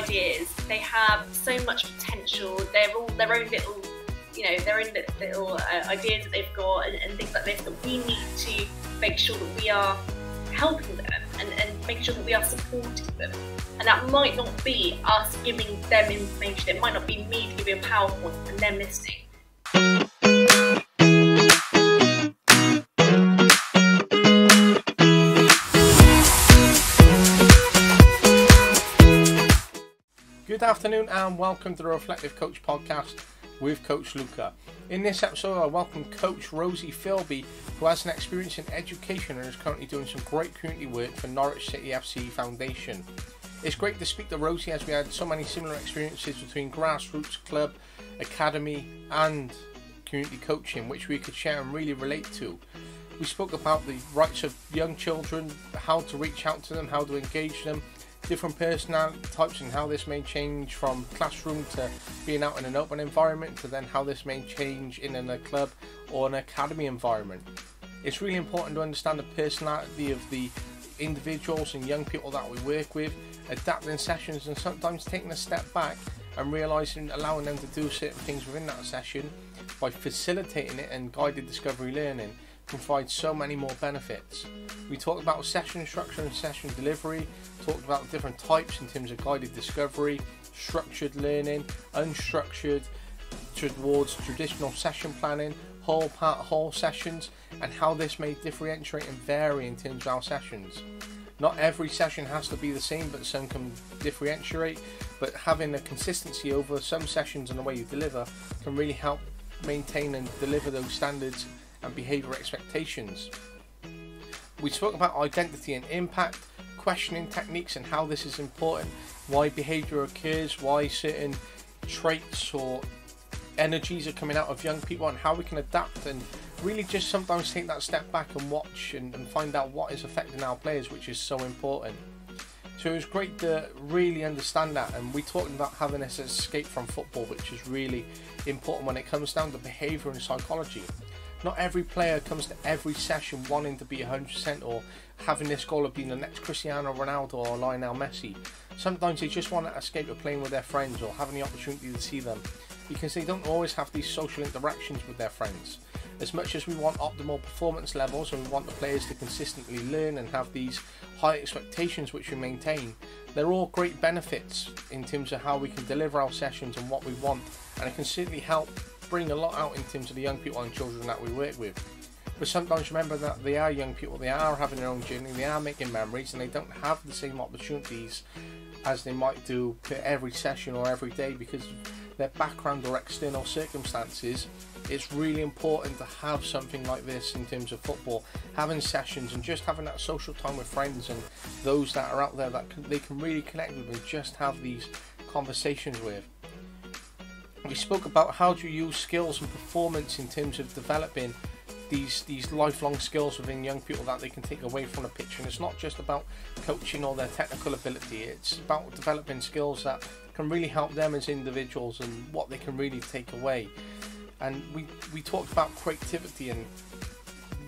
ideas. They have so much potential. They're all their own little, their own little ideas that they've got and things like this, that we need to make sure that we are helping them and making sure that we are supporting them. And that might not be us giving them information. It might not be me to give you a PowerPoint and them listening. Good afternoon and welcome to the Reflective Coach podcast with Coach Luca. In this episode I welcome Coach Rosie Filby, who has an experience in education and is currently doing some great community work for Norwich City FC Foundation. It's great to speak to Rosie as we had so many similar experiences between grassroots, club, academy and community coaching, which we could share and really relate to. We spoke about the rights of young children, how to reach out to them, how to engage them, different personality types and how this may change from classroom to being out in an open environment, to then how this may change in a club or an academy environment. It's really important to understand the personality of the individuals and young people that we work with, adapting sessions and sometimes taking a step back and realising, allowing them to do certain things within that session by facilitating it, and guided discovery learning can provide so many more benefits. We talked about session structure and session delivery, talked about different types in terms of guided discovery, structured learning, unstructured towards traditional session planning, whole sessions, and how this may differentiate and vary in terms of our sessions. Not every session has to be the same, but some can differentiate, but having a consistency over some sessions and the way you deliver can really help maintain and deliver those standards and behaviour expectations. We spoke about identity and impact, questioning techniques and how this is important, why behaviour occurs, why certain traits or energies are coming out of young people, and how we can adapt and really just sometimes take that step back and watch and find out what is affecting our players, which is so important. So it was great to really understand that, and we talked about having this escape from football, which is really important when it comes down to behaviour and psychology. Not every player comes to every session wanting to be 100% or having this goal of being the next Cristiano Ronaldo or Lionel Messi. Sometimes they just want to escape of playing with their friends or having the opportunity to see them, because they don't always have these social interactions with their friends. As much as we want optimal performance levels and we want the players to consistently learn and have these high expectations which we maintain, they're all great benefits in terms of how we can deliver our sessions and what we want, and it can certainly help bring a lot out in terms of the young people and children that we work with. But sometimes remember that they are young people, they are having their own journey, they are making memories, and they don't have the same opportunities as they might do per every session or every day because of their background or external circumstances. It's really important to have something like this in terms of football, having sessions and just having that social time with friends and those that are out there that they can really connect with and just have these conversations with. We spoke about how to use skills and performance in terms of developing these lifelong skills within young people that they can take away from the pitch. And it's not just about coaching or their technical ability, it's about developing skills that can really help them as individuals and what they can really take away. And we talked about creativity and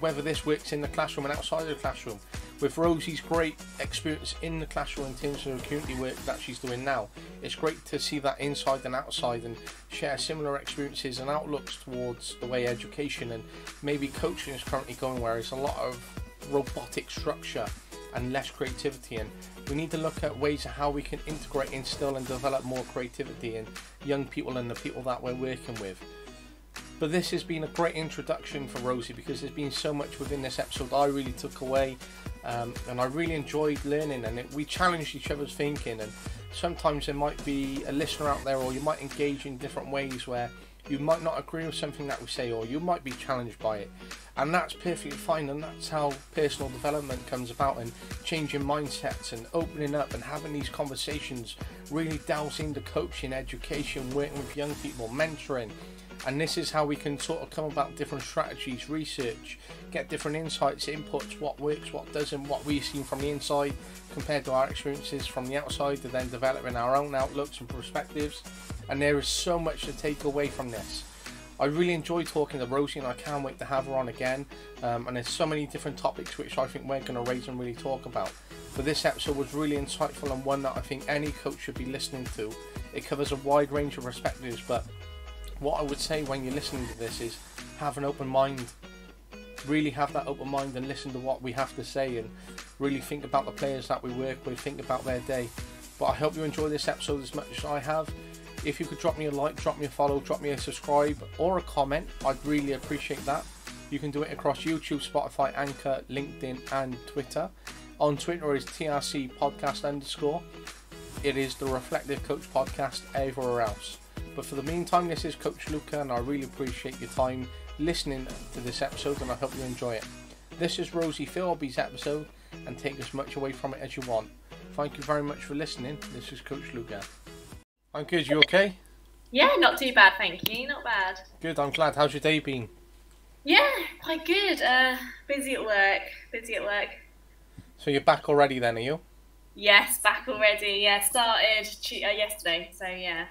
whether this works in the classroom and outside of the classroom. With Rosie's great experience in the classroom in terms of the community work that she's doing now, it's great to see that inside and outside and share similar experiences and outlooks towards the way education and maybe coaching is currently going, where it's a lot of robotic structure and less creativity, and we need to look at ways of how we can integrate, instill and develop more creativity in young people and the people that we're working with. But this has been a great introduction for Rosie because there's been so much within this episode I really took away, and I really enjoyed learning, and we challenged each other's thinking, and sometimes there might be a listener out there or you might engage in different ways where you might not agree with something that we say or you might be challenged by it, and that's perfectly fine, and that's how personal development comes about, and changing mindsets and opening up and having these conversations really delves into coaching, education, working with young people, mentoring. And this is how we can sort of come about different strategies, research, get different insights, inputs, what works, what doesn't, what we've seen from the inside compared to our experiences from the outside, to then developing our own outlooks and perspectives. And there is so much to take away from this. I really enjoy talking to Rosie, and I can't wait to have her on again. And there's so many different topics which I think we're going to raise and really talk about. But this episode was really insightful, and one that I think any coach should be listening to. It covers a wide range of perspectives, but what I would say when you're listening to this is have an open mind. Really have that open mind and listen to what we have to say, and really think about the players that we work with, think about their day. But I hope you enjoy this episode as much as I have. If you could drop me a like, drop me a follow, drop me a subscribe or a comment, I'd really appreciate that. You can do it across YouTube, Spotify, Anchor, LinkedIn and Twitter. On Twitter is TRC podcast_. It is the Reflective Coach Podcast everywhere else. But for the meantime, this is Coach Luca, and I really appreciate your time listening to this episode, and I hope you enjoy it. This is Rosie Filby's episode, and take as much away from it as you want. Thank you very much for listening. This is Coach Luca. I'm good, you okay? Yeah, not too bad, thank you, not bad. Good, I'm glad. How's your day been? Yeah, quite good. Busy at work. So you're back already then, are you? Yes, back already. Yeah, started yesterday, so yeah.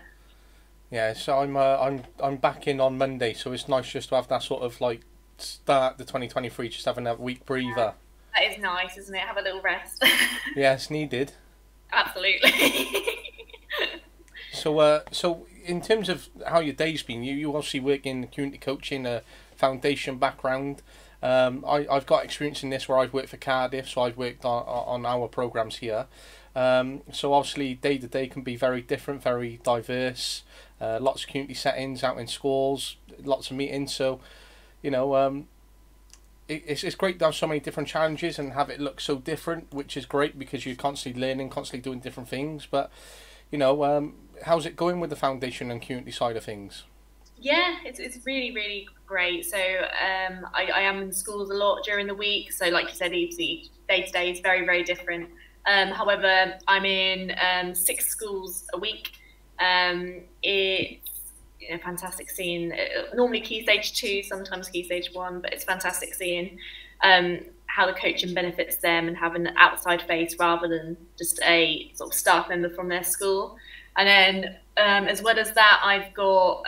Yeah, so I'm back in on Monday, so it's nice just to have that sort of like start the 2023, just having a week breather. That is nice, isn't it? Have a little rest. Yeah, it's needed. Absolutely. So in terms of how your day's been, you obviously work in community coaching, a foundation background. I've got experience in this where I've worked for Cardiff, so I've worked on our programs here. So obviously day to day can be very different, very diverse. Lots of community settings out in schools, lots of meetings. So, you know, it's great to have so many different challenges and have it look so different, which is great because you're constantly learning, constantly doing different things. But, you know, how's it going with the foundation and community side of things? Yeah, it's really, really great. So I am in schools a lot during the week. So like you said, each day to day is very, very different. However, I'm in 6 schools a week. It's fantastic seeing normally Key Stage 2, sometimes Key Stage 1, but it's fantastic seeing how the coaching benefits them and having an outside face rather than just a sort of staff member from their school. And then as well as that, I've got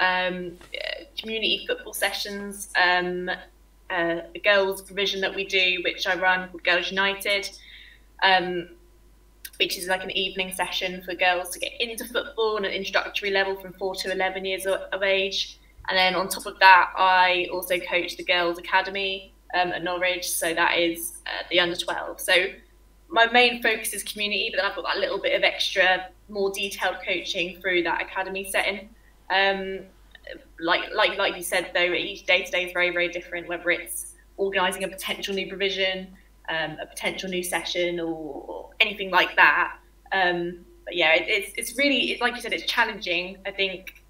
community football sessions, the girls provision that we do, which I run called Girls United, which is like an evening session for girls to get into football on an introductory level from 4 to 11 years of age. And then on top of that, I also coach the Girls Academy at Norwich, so that is the under 12. So my main focus is community, but then I've got that little bit of extra, more detailed coaching through that academy setting. Like you said, though, each day to day is very, very different, whether it's organising a potential new provision, a potential new session, or anything like that. But yeah, it's really, like you said, it's challenging. I think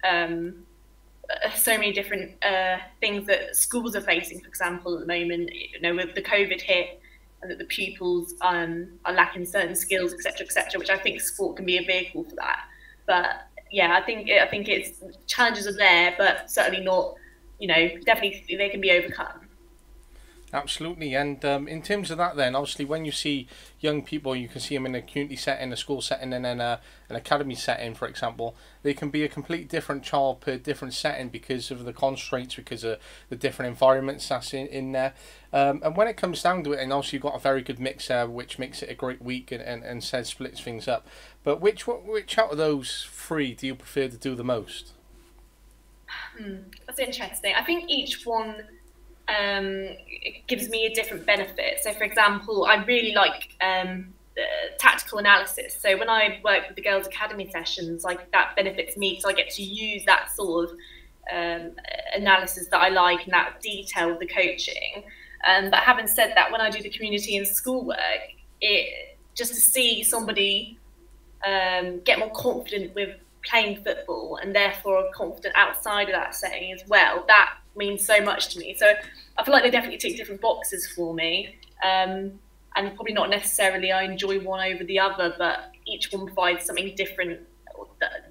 so many different things that schools are facing, for example, at the moment, with the COVID hit, and that the pupils are lacking certain skills, etc., which I think sport can be a vehicle for that. But yeah, I think it's challenges are there, but certainly not, definitely they can be overcome. Absolutely. And in terms of that then, obviously when you see young people, you can see them in a community setting, a school setting, and then an academy setting, for example. They can be a complete different child per different setting because of the constraints, because of the different environments that's in there. And when it comes down to it, and obviously you've got a very good mix there, which makes it a great week and says splits things up. But which out of those 3 do you prefer to do the most? That's interesting. I think each one it gives me a different benefit. So for example, I really like tactical analysis. So when I work with the Girls Academy sessions, like that benefits me because I get to use that sort of analysis that I like and that detail of the coaching. But having said that, when I do the community and school work, it just to see somebody get more confident with playing football and therefore confident outside of that setting as well, that means so much to me. So I feel like they definitely tick different boxes for me, and probably not necessarily I enjoy one over the other, but each one provides something different,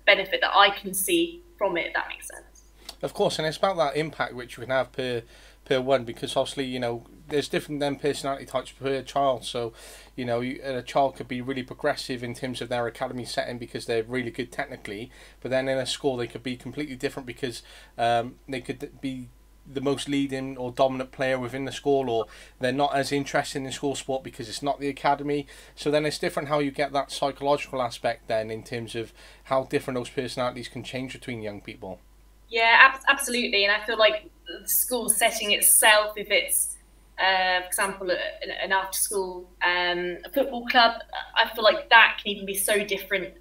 benefit that I can see from it, if that makes sense. Of course, and it's about that impact which you can have per one, because obviously, you know, there's different then personality types per child. So, you know, a child could be really progressive in terms of their academy setting because they're really good technically, but then in a school they could be completely different because they could be the most leading or dominant player within the school, or they're not as interested in school sport because it's not the academy. So then it's different how you get that psychological aspect then in terms of how different those personalities can change between young people. Yeah, absolutely. And I feel like the school setting itself, if it's, for example, an after-school football club, I feel like that can even be so different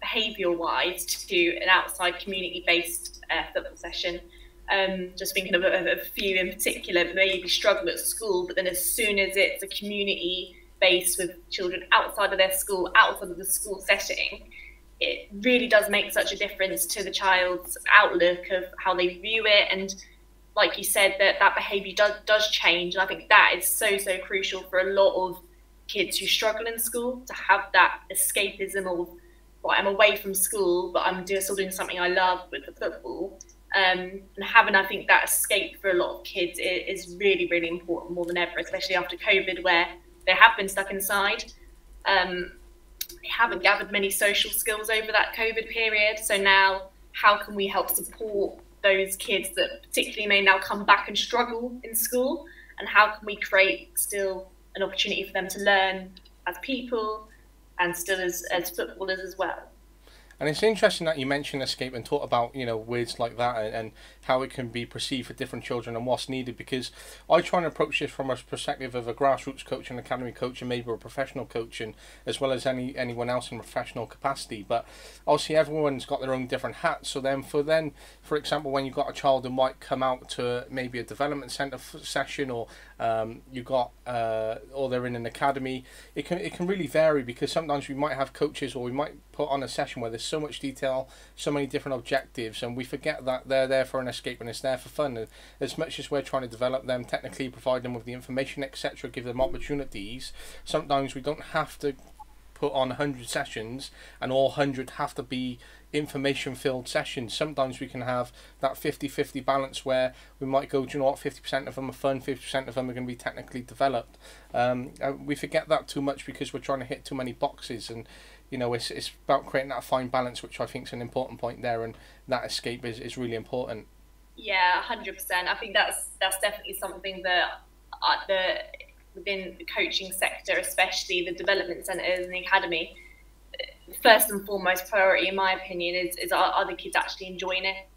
behavioural-wise to an outside community-based football session. Just thinking of a few in particular that maybe struggle at school, but then as soon as it's a community based with children outside of their school, outside of the school setting, it really does make such a difference to the child's outlook of how they view it. And like you said, that behaviour does change. And I think that is so crucial for a lot of kids who struggle in school, to have that escapism of, well, I'm away from school, but I'm still doing something I love with the football. And having, I think, that escape for a lot of kids is really, really important, more than ever, especially after COVID, where they have been stuck inside. They haven't gathered many social skills over that COVID period. So now, how can we help support those kids that particularly may now come back and struggle in school? And how can we create still an opportunity for them to learn as people and still as footballers as well? And it's interesting that you mentioned escape and talk about, you know, words like that and how it can be perceived for different children and what's needed, because I try and approach this from a perspective of a grassroots coach, an academy coach, and maybe a professional coach, and as well as anyone else in professional capacity. But obviously everyone's got their own different hats. So then for example, when you've got a child who might come out to maybe a development centre session, or you got or they're in an academy, it can really vary, because sometimes we might have coaches, or we might put on a session where there's so much detail, so many different objectives, and we forget that they're there for an escape and it's there for fun. And as much as we're trying to develop them technically, provide them with the information, etc., give them opportunities, sometimes we don't have to put on 100 sessions and all 100 have to be information filled sessions. Sometimes we can have that 50-50 balance where we might go, do you know what, 50% of them are fun, 50% of them are going to be technically developed. We forget that too much because we're trying to hit too many boxes, and you know, it's about creating that fine balance, which I think is an important point there, and that escape is really important. Yeah, 100%. I think that's definitely something that within the coaching sector, especially the development centres and the academy, first and foremost priority, in my opinion, is are the kids actually enjoying it?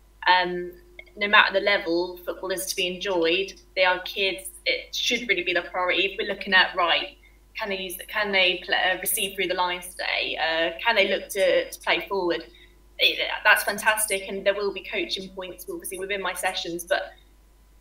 No matter the level, football is to be enjoyed. They are kids. It should really be the priority. If we're looking at, right, can they receive through the lines today? Can they look to play forward? That's fantastic, and there will be coaching points obviously within my sessions. But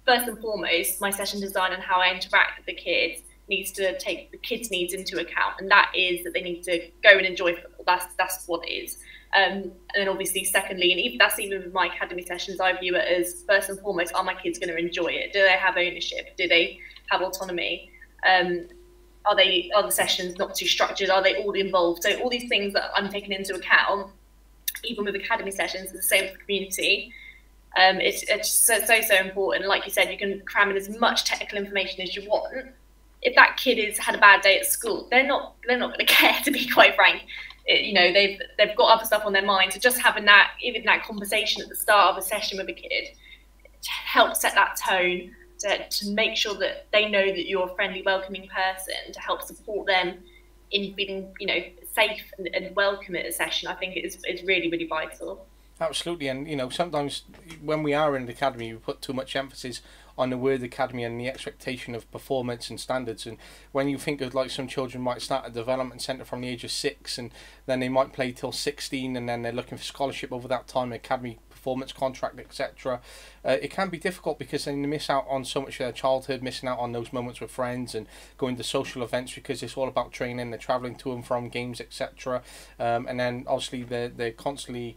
first and foremost, my session design and how I interact with the kids needs to take the kids' needs into account, and that is that they need to go and enjoy football. That's what it is. And then obviously, secondly, and even with my academy sessions, I view it as first and foremost: are my kids going to enjoy it? Do they have ownership? Do they have autonomy? Are the sessions not too structured? Are they all involved? So all these things that I'm taking into account, even with academy sessions, is the same for the community. It's so important. Like you said, you can cram in as much technical information as you want. If that kid has had a bad day at school, they're not going to care, to be quite frank. They've got other stuff on their mind. So just having that, even that conversation at the start of a session with a kid, to help set that tone, to make sure that they know that you're a friendly, welcoming person, to help support them in feeling, safe and welcome at a session, I think is really, really vital. Absolutely. And sometimes when we are in the academy, we put too much emphasis on the word academy and the expectation of performance and standards. And when you think of, like, some children might start a development centre from the age of 6, and then they might play till 16, and then they're looking for scholarship over that time, academy performance contract, etc. It can be difficult because then they miss out on so much of their childhood, missing out on those moments with friends and going to social events, because it's all about training. They're travelling to and from games, etc. And then obviously they're constantly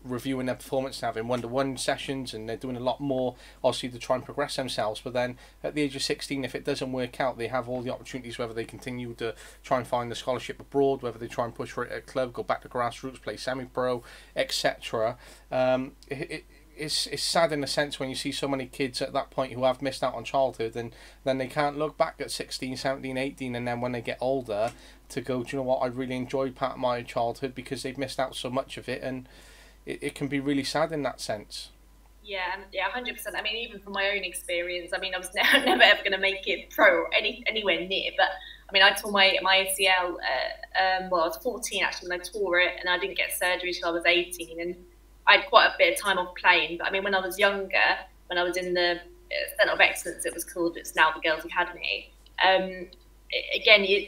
reviewing their performance, having one-to-one sessions, and they're doing a lot more obviously to try and progress themselves. But then at the age of 16, if it doesn't work out, they have all the opportunities, whether they continue to try and find the scholarship abroad, whether they try and push for it at a club, go back to grassroots, play semi-pro, etc. it's sad in a sense when you see so many kids at that point who have missed out on childhood, and then they can't look back at 16, 17, 18, and then when they get older to go, do you know what, I really enjoyed part of my childhood, because they've missed out so much of it, and it can be really sad in that sense. Yeah, 100%. I mean, even from my own experience, I mean, I was never ever going to make it pro or anywhere near. But I mean, I tore my ACL. Well, I was 14 actually when I tore it, and I didn't get surgery until I was 18, and I had quite a bit of time off playing. But I mean, when I was younger, when I was in the Centre of Excellence, it was called. It's now the Girls Academy. Again, you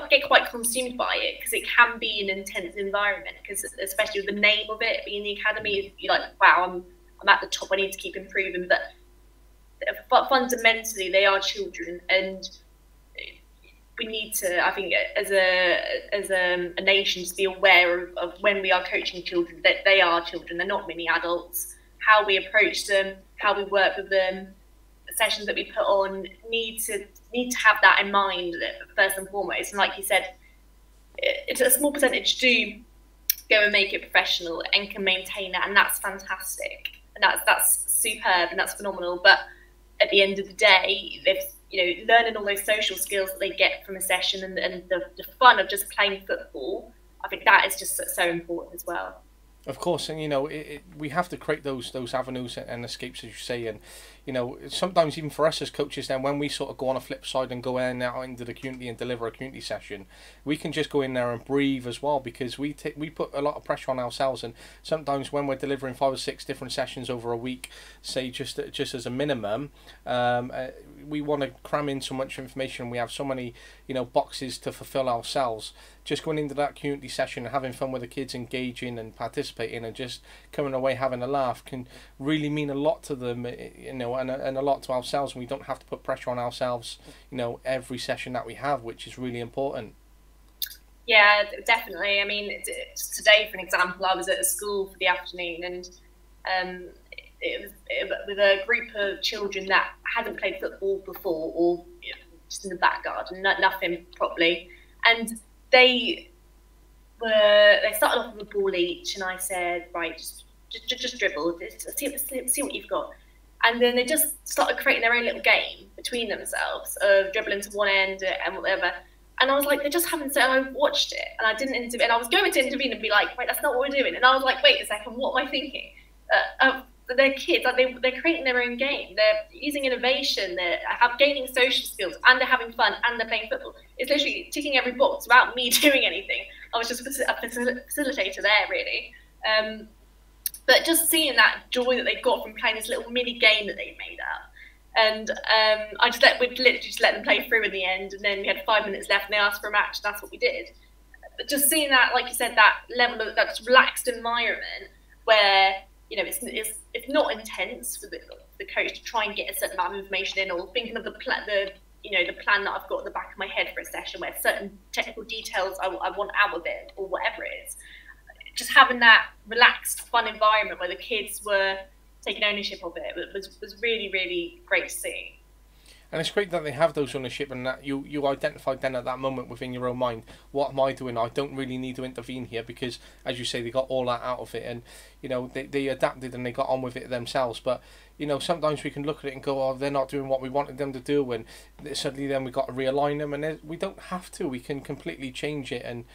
get quite consumed by it, because it can be an intense environment. Because especially with the name of it being the academy, you're like, wow, I'm at the top, I need to keep improving. But fundamentally, they are children, and we need to, I think, as a nation, to be aware of when we are coaching children, that they are children, they're not mini adults. How we approach them, how we work with them, the sessions that we put on, need to have that in mind first and foremost. And like you said, it's a small percentage do go and make it professional and can maintain that, and that's fantastic. And that's superb, and that's phenomenal. But at the end of the day, they've learning all those social skills that they get from a session, and the fun of just playing football, I think that is just so important as well. Of course, and we have to create those avenues and escapes, as you say, and sometimes even for us as coaches, then when we sort of go on a flip side and go in out into the community and deliver a community session, we can just go in there and breathe as well, because we put a lot of pressure on ourselves, and sometimes when we're delivering 5 or 6 different sessions over a week, say just as a minimum, we want to cram in so much information. We have so many boxes to fulfill ourselves. Just going into that community session and having fun with the kids, engaging and participating, and just coming away having a laugh can really mean a lot to them, and a lot to ourselves. And we don't have to put pressure on ourselves, every session that we have, which is really important. Yeah, definitely. I mean, today, for an example, I was at a school for the afternoon, and it was with a group of children that hadn't played football before, or just in the back garden, nothing properly, and they started off with a ball each, and I said, right, just dribble, see what you've got. And then they just started creating their own little game between themselves of dribbling to one end and whatever. And I was like, they're just having so. And I watched it, and I didn't intervene. And I was going to intervene and be like, wait, that's not what we're doing. And I was like, wait a second, what am I thinking? They're kids, like they're creating their own game. They're using innovation. They're gaining social skills, and they're having fun, and they're playing football. It's literally ticking every box without me doing anything. I was just a facilitator there, really. But just seeing that joy that they got from playing this little mini game that they made up, and we'd literally just let them play through in the end, and then we had 5 minutes left, and they asked for a match. That's what we did. But just seeing that, like you said, that level of that relaxed environment where it's not intense for the coach to try and get a certain amount of information in, or thinking of the plan that I've got in the back of my head for a session, where certain technical details I want out of it, or whatever it is. Just having that relaxed, fun environment where the kids were taking ownership of it was really, really great to see. And it's great that they have those ownership, and that you identified then at that moment within your own mind, what am I doing? I don't really need to intervene here, because, as you say, they got all that out of it, and they adapted and they got on with it themselves. But sometimes we can look at it and go, oh, they're not doing what we wanted them to do, and suddenly then we've got to realign them, and we don't have to. We can completely change it, and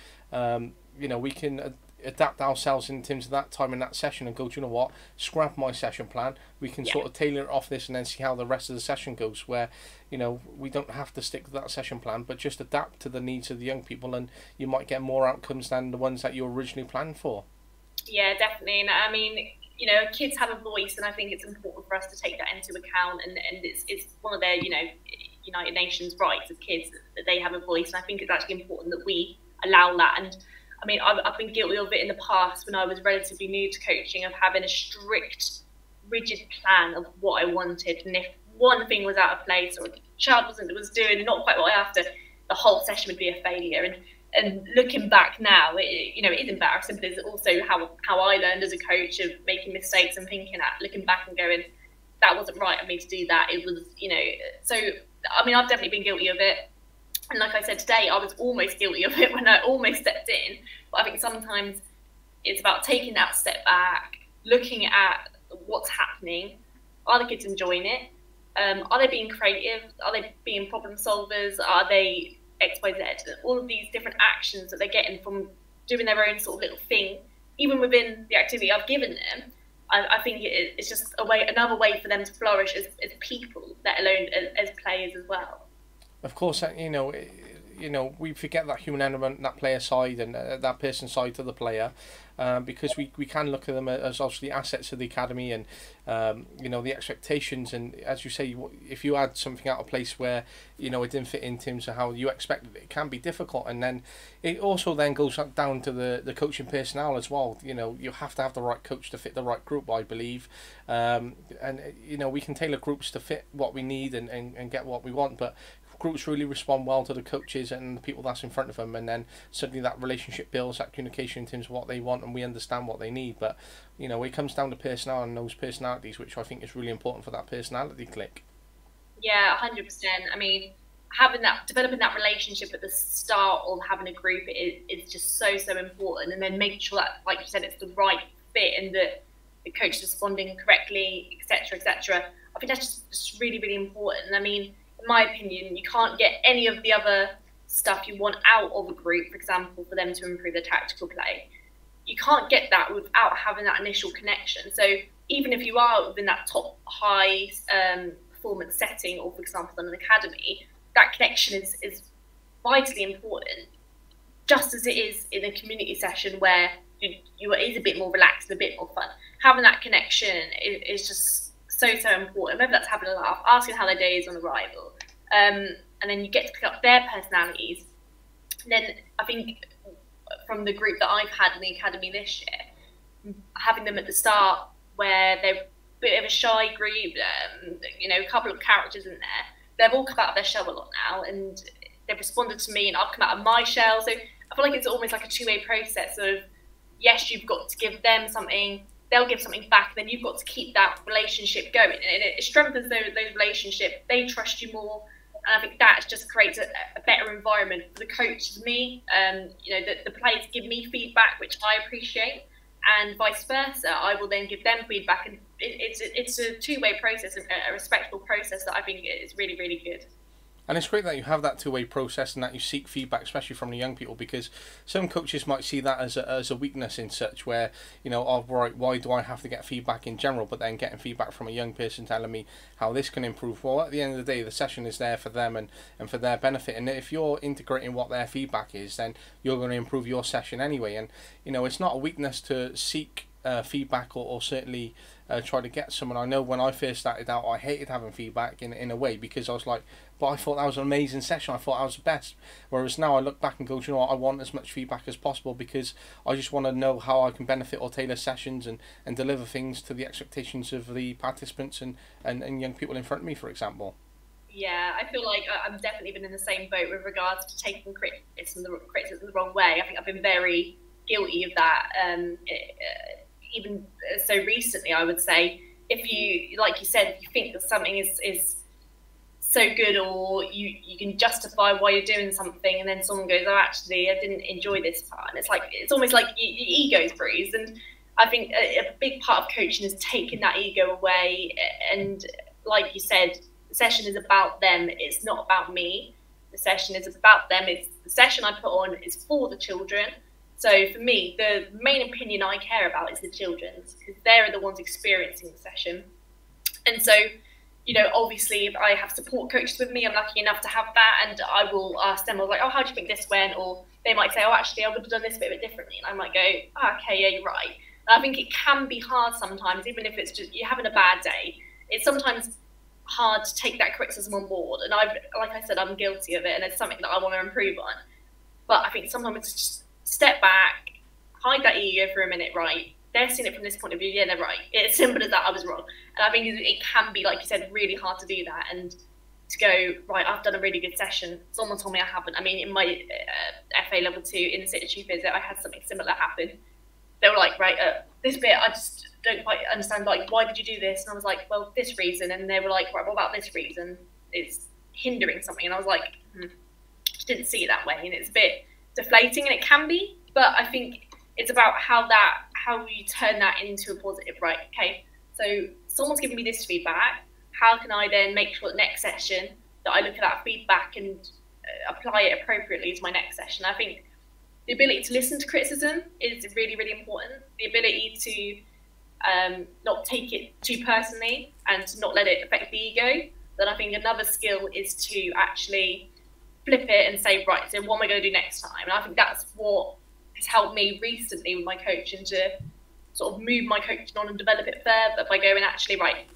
we can adapt ourselves in terms of that time in that session, and go, do you know what, scrap my session plan, we can sort of tailor it off this, and then see how the rest of the session goes, where we don't have to stick to that session plan, but just adapt to the needs of the young people, and you might get more outcomes than the ones that you originally planned for. Yeah, definitely. And I mean, kids have a voice, and I think it's important for us to take that into account, and it's one of their United Nations rights of kids that they have a voice, and I think it's actually important that we allow that. And I mean, I've been guilty of it in the past when I was relatively new to coaching, of having a strict, rigid plan of what I wanted. And if one thing was out of place, or a child was doing not quite what I after, the whole session would be a failure. And looking back now, it is embarrassing, but it's also how I learned as a coach, of making mistakes and looking back and going, that wasn't right of me to do that. It was, so, I mean, I've definitely been guilty of it. And like I said today, I was almost guilty of it when I almost stepped in. But I think sometimes it's about taking that step back, looking at what's happening. Are the kids enjoying it? Are they being creative? Are they being problem solvers? Are they X, Y, Z? All of these different actions that they're getting from doing their own sort of little thing, even within the activity I've given them. I think it's just another way for them to flourish as people, let alone as players as well. Of course, we forget that human element, that player side, and that person side to the player, because we can look at them as obviously assets of the academy, and the expectations. And as you say, if you add something out of place where it didn't fit in terms of how you expected it, can be difficult. And then it also then goes down to the coaching personnel as well. You have to have the right coach to fit the right group, I believe. And we can tailor groups to fit what we need and get what we want, but groups really respond well to the coaches and the people that's in front of them, and then suddenly that relationship builds, that communication in terms of what they want, and we understand what they need. But it comes down to personnel and those personalities, which I think is really important for that personality click. Yeah, 100%. I mean, developing that relationship at the start of having a group is just so important, and then making sure that, like you said, it's the right fit and that the coach is responding correctly, etc. I think that's just really, really important. I mean, in my opinion, you can't get any of the other stuff you want out of a group, for example, for them to improve their tactical play. You can't get that without having that initial connection. So even if you are within that top high performance setting, or for example, in an academy, that connection is vitally important, just as it is in a community session where you is a bit more relaxed and a bit more fun. Having that connection is just so important. Whether that's having a laugh, asking how their day is on arrival, and then you get to pick up their personalities. And then I think from the group that I've had in the academy this year, having them at the start where they're a bit of a shy group, a couple of characters in there, they've all come out of their shell a lot now, and they've responded to me, and I've come out of my shell. So I feel like it's almost like a two-way process of, yes, you've got to give them something, they'll give something back, then you've got to keep that relationship going, and it strengthens those relationships. They trust you more, and I think that just creates a better environment for the coaches, me, the players give me feedback, which I appreciate, and vice versa. I will then give them feedback, and it's a two-way process, a respectful process that I think is really, really good. And it's great that you have that two-way process and that you seek feedback, especially from the young people, because some coaches might see that as a weakness in such where, right, why do I have to get feedback in general, but then getting feedback from a young person telling me how this can improve. Well, at the end of the day, the session is there for them and for their benefit. And if you're integrating what their feedback is, then you're going to improve your session anyway. And, it's not a weakness to seek feedback or certainly try to get someone. I know when I first started out, I hated having feedback in a way, because I was like, but I thought that was an amazing session, I thought I was the best. Whereas now I look back and go, I want as much feedback as possible, because I just want to know how I can benefit or tailor sessions and deliver things to the expectations of the participants and young people in front of me, for example. Yeah, I feel like I've definitely been in the same boat with regards to taking criticism the wrong way. I think I've been very guilty of that. Even so recently, I would say, if you, like you said, if you think that something is so good, or you can justify why you're doing something, and then someone goes, oh, actually, I didn't enjoy this part. And it's almost like your ego's bruised. And I think a big part of coaching is taking that ego away. And like you said, the session is about them. It's not about me. The session is about them. It's the session I put on is for the children. So for me, the main opinion I care about is the children's, because they're the ones experiencing the session. And so, obviously, if I have support coaches with me, I'm lucky enough to have that, and I will ask them, I was like, oh, how do you think this went? Or they might say, oh, actually, I would have done this bit differently. And I might go, oh, okay, yeah, you're right. And I think it can be hard sometimes, even if it's just you're having a bad day. It's sometimes hard to take that criticism on board. And like I said, I'm guilty of it, and it's something that I want to improve on. But I think sometimes it's just step back, hide that ego for a minute, right? They're seeing it from this point of view, yeah, they're right. It's simple as that, I was wrong. And I think it can be, like you said, really hard to do that, and to go, right, I've done a really good session. Someone told me I haven't. I mean, in my FA level 2 in situ visit, I had something similar happen. They were like, right, this bit, I just don't quite understand, like, why did you do this? And I was like, well, this reason. And they were like, right, what about this reason? It's hindering something. And I was like, just didn't see it that way. And it's a bit deflating, and it can be, but I think it's about how you turn that into a positive, right? Okay, So someone's giving me this feedback. How can I then make sure that next session that I look at that feedback and apply it appropriately to my next session? I think the ability to listen to criticism is really, really important. The ability to not take it too personally and not let it affect the ego. Then I think another skill is to actually flip it and say, right, so what am I going to do next time? And I think that's what has helped me recently with my coaching, to sort of move my coaching on and develop it further by going, actually, right,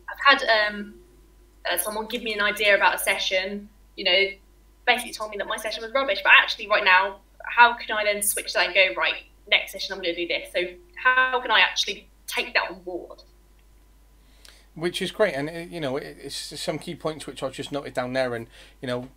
I've had someone give me an idea about a session, you know, basically told me that my session was rubbish, but actually right now, how can I then switch that and go, right, next session I'm going to do this? So how can I actually take that on board? Which is great, and you know, it's some key points which I've just noted down there, and you know,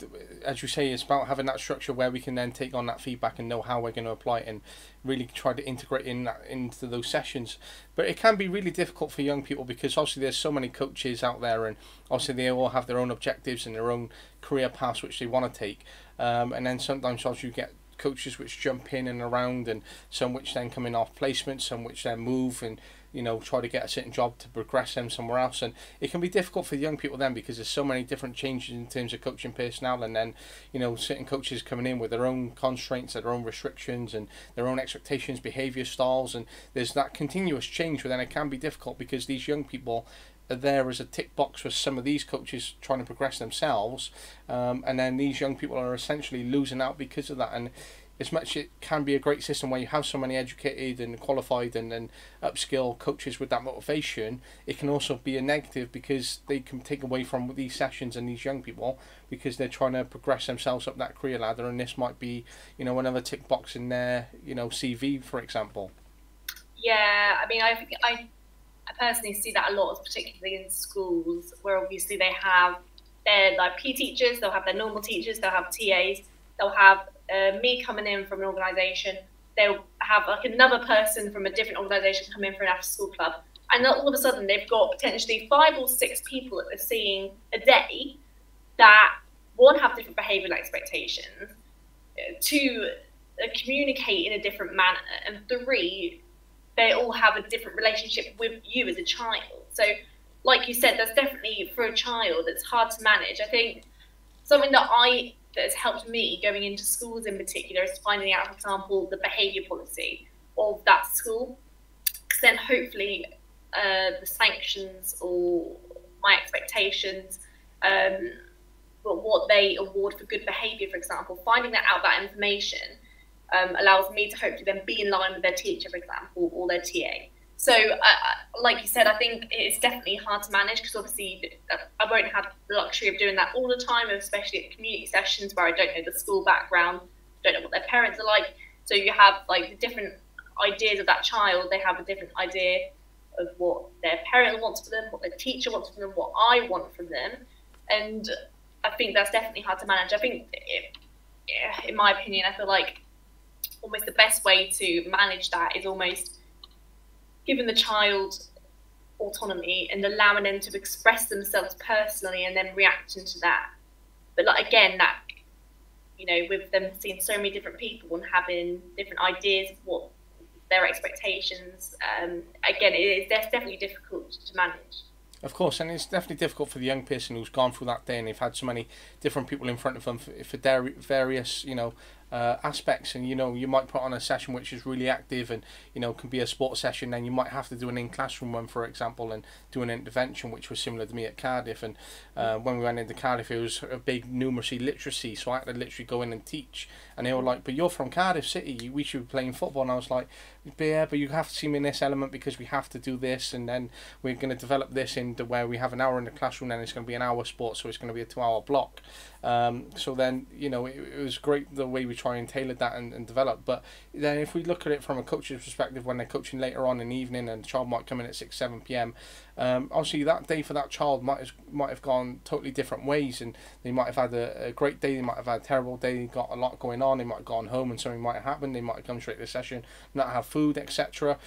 as you say, it's about having that structure where we can then take on that feedback and know how we're going to apply it and really try to integrate into those sessions. But it can be really difficult for young people because obviously there's so many coaches out there, and obviously they all have their own objectives and their own career paths which they want to take, and then sometimes also you get coaches which jump in and around, and some which then come in off placement, some which then move and, you know, try to get a certain job to progress them somewhere else. And it can be difficult for young people then because there's so many different changes in terms of coaching personnel, and then, you know, certain coaches coming in with their own constraints, their own restrictions and their own expectations, behaviour styles, and there's that continuous change. But then it can be difficult because these young people are there as a tick box for some of these coaches trying to progress themselves, and then these young people are essentially losing out because of that. And as much it can be a great system where you have so many educated and qualified and upskill coaches with that motivation, it can also be a negative because they can take away from these sessions and these young people because they're trying to progress themselves up that career ladder, and this might be, you know, another tick box in their, you know, CV, for example. Yeah, I mean, I personally see that a lot, particularly in schools, where obviously they have their like PE teachers, they'll have their normal teachers, they'll have TAs, they'll have me coming in from an organisation, they'll have like another person from a different organisation come in for an after school club, and all of a sudden they've got potentially 5 or 6 people that they're seeing a day that, one, have different behavioural expectations, 2, communicate in a different manner, and 3, they all have a different relationship with you as a child. So like you said, that's definitely, for a child, it's hard to manage. I think something that has helped me going into schools in particular is finding out, for example, the behaviour policy of that school. Because then hopefully the sanctions or my expectations, what they award for good behaviour, for example, finding that information allows me to hopefully then be in line with their teacher, for example, or their TA. So, like you said, I think it's definitely hard to manage because obviously I won't have the luxury of doing that all the time, especially at community sessions where I don't know the school background, don't know what their parents are like. So you have like the different ideas of that child. They have a different idea of what their parent wants for them, what their teacher wants from them, what I want from them. And I think that's definitely hard to manage. I think, in my opinion, I feel like almost the best way to manage that is almost giving the child autonomy and allowing them to express themselves personally and then reacting to that. But like, again, that, you know, with them seeing so many different people and having different ideas of what their expectations, again, it's definitely difficult to manage. Of course, and it's definitely difficult for the young person who's gone through that day and they've had so many different people in front of them for various, you know, aspects. And, you know, you might put on a session which is really active and, you know, can be a sports session. Then you might have to do an in-classroom one, for example, and do an intervention, which was similar to me at Cardiff. And when we went into Cardiff, it was a big numeracy literacy, so I had to literally go in and teach. And they were like, but you're from Cardiff City, we should be playing football. And I was like, yeah, but you have to see me in this element because we have to do this, and then we're going to develop this into where we have an hour in the classroom, then it's going to be an hour sport, so it's going to be a 2-hour block. So then, you know, it was great the way we try and tailor that and develop. But then if we look at it from a coach's perspective, when they're coaching later on in the evening and the child might come in at 6-7 p.m, obviously that day for that child might have gone totally different ways, and they might have had a great day, they might have had a terrible day, they got a lot going on, they might have gone home and something might have happened, they might have come straight to the session, not have food, etc.